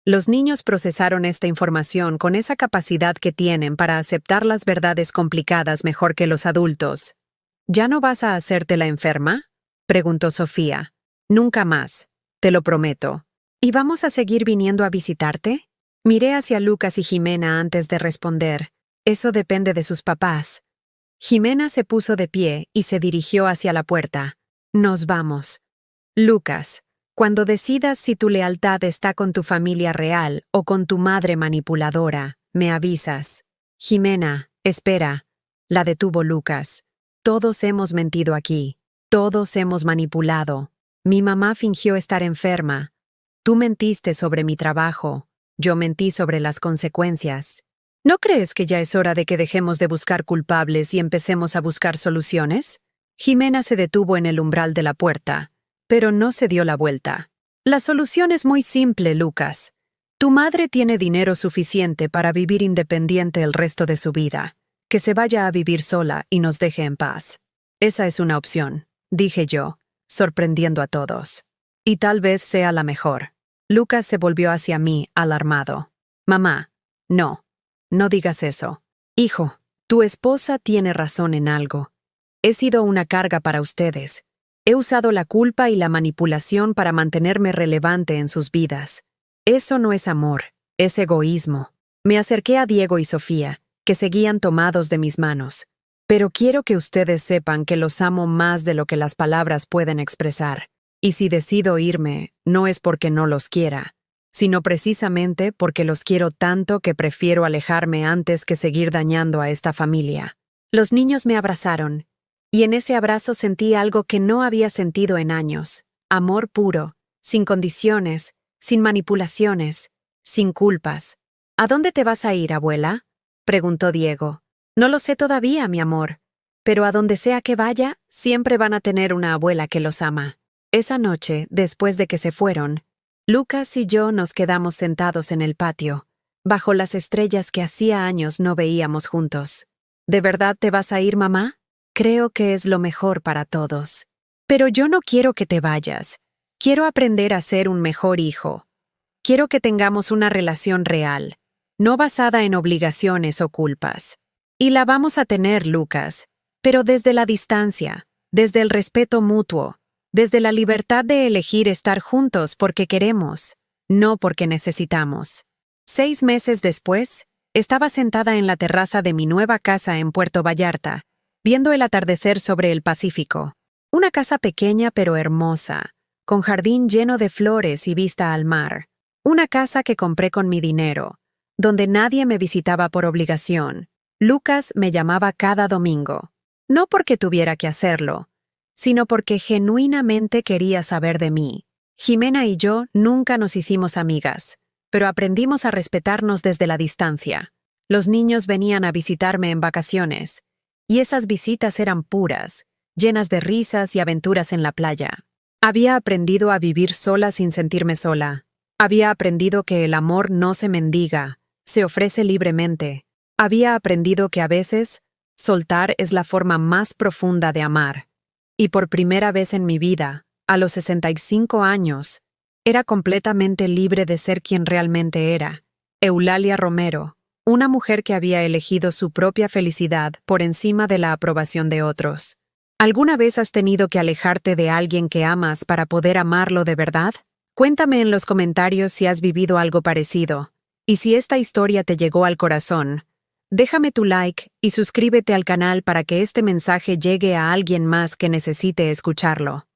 Los niños procesaron esta información con esa capacidad que tienen para aceptar las verdades complicadas mejor que los adultos. ¿Ya no vas a hacerte la enferma?, preguntó Sofía. Nunca más, te lo prometo. ¿Y vamos a seguir viniendo a visitarte? Miré hacia Lucas y Jimena antes de responder. Eso depende de sus papás. Jimena se puso de pie y se dirigió hacia la puerta. Nos vamos. Lucas, cuando decidas si tu lealtad está con tu familia real o con tu madre manipuladora, me avisas. Jimena, espera. La detuvo Lucas. Todos hemos mentido aquí. Todos hemos manipulado. Mi mamá fingió estar enferma. Tú mentiste sobre mi trabajo. Yo mentí sobre las consecuencias. ¿No crees que ya es hora de que dejemos de buscar culpables y empecemos a buscar soluciones? Jimena se detuvo en el umbral de la puerta, pero no se dio la vuelta. La solución es muy simple, Lucas. Tu madre tiene dinero suficiente para vivir independiente el resto de su vida. Que se vaya a vivir sola y nos deje en paz. Esa es una opción, dije yo, sorprendiendo a todos. Y tal vez sea la mejor. Lucas se volvió hacia mí, alarmado. Mamá, no digas eso. Hijo, tu esposa tiene razón en algo. He sido una carga para ustedes. He usado la culpa y la manipulación para mantenerme relevante en sus vidas. Eso no es amor, es egoísmo. Me acerqué a Diego y Sofía, que seguían tomados de mis manos. Pero quiero que ustedes sepan que los amo más de lo que las palabras pueden expresar. Y si decido irme, no es porque no los quiera, sino precisamente porque los quiero tanto que prefiero alejarme antes que seguir dañando a esta familia. Los niños me abrazaron, y en ese abrazo sentí algo que no había sentido en años. Amor puro, sin condiciones, sin manipulaciones, sin culpas. ¿A dónde te vas a ir, abuela?, preguntó Diego. No lo sé todavía, mi amor, pero a donde sea que vaya, siempre van a tener una abuela que los ama. Esa noche, después de que se fueron, Lucas y yo nos quedamos sentados en el patio, bajo las estrellas que hacía años no veíamos juntos. ¿De verdad te vas a ir, mamá? Creo que es lo mejor para todos. Pero yo no quiero que te vayas. Quiero aprender a ser un mejor hijo. Quiero que tengamos una relación real, no basada en obligaciones o culpas. Y la vamos a tener, Lucas, pero desde la distancia, desde el respeto mutuo, desde la libertad de elegir estar juntos porque queremos, no porque necesitamos. 6 meses después, estaba sentada en la terraza de mi nueva casa en Puerto Vallarta, viendo el atardecer sobre el Pacífico. Una casa pequeña pero hermosa, con jardín lleno de flores y vista al mar. Una casa que compré con mi dinero, donde nadie me visitaba por obligación. Lucas me llamaba cada domingo, no porque tuviera que hacerlo, sino porque genuinamente quería saber de mí. Jimena y yo nunca nos hicimos amigas, pero aprendimos a respetarnos desde la distancia. Los niños venían a visitarme en vacaciones, y esas visitas eran puras, llenas de risas y aventuras en la playa. Había aprendido a vivir sola sin sentirme sola. Había aprendido que el amor no se mendiga, se ofrece libremente. Había aprendido que a veces, soltar es la forma más profunda de amar. Y por primera vez en mi vida, a los 65 años, era completamente libre de ser quien realmente era. Eulalia Romero, una mujer que había elegido su propia felicidad por encima de la aprobación de otros. ¿Alguna vez has tenido que alejarte de alguien que amas para poder amarlo de verdad? Cuéntame en los comentarios si has vivido algo parecido. Y si esta historia te llegó al corazón, déjame tu like y suscríbete al canal para que este mensaje llegue a alguien más que necesite escucharlo.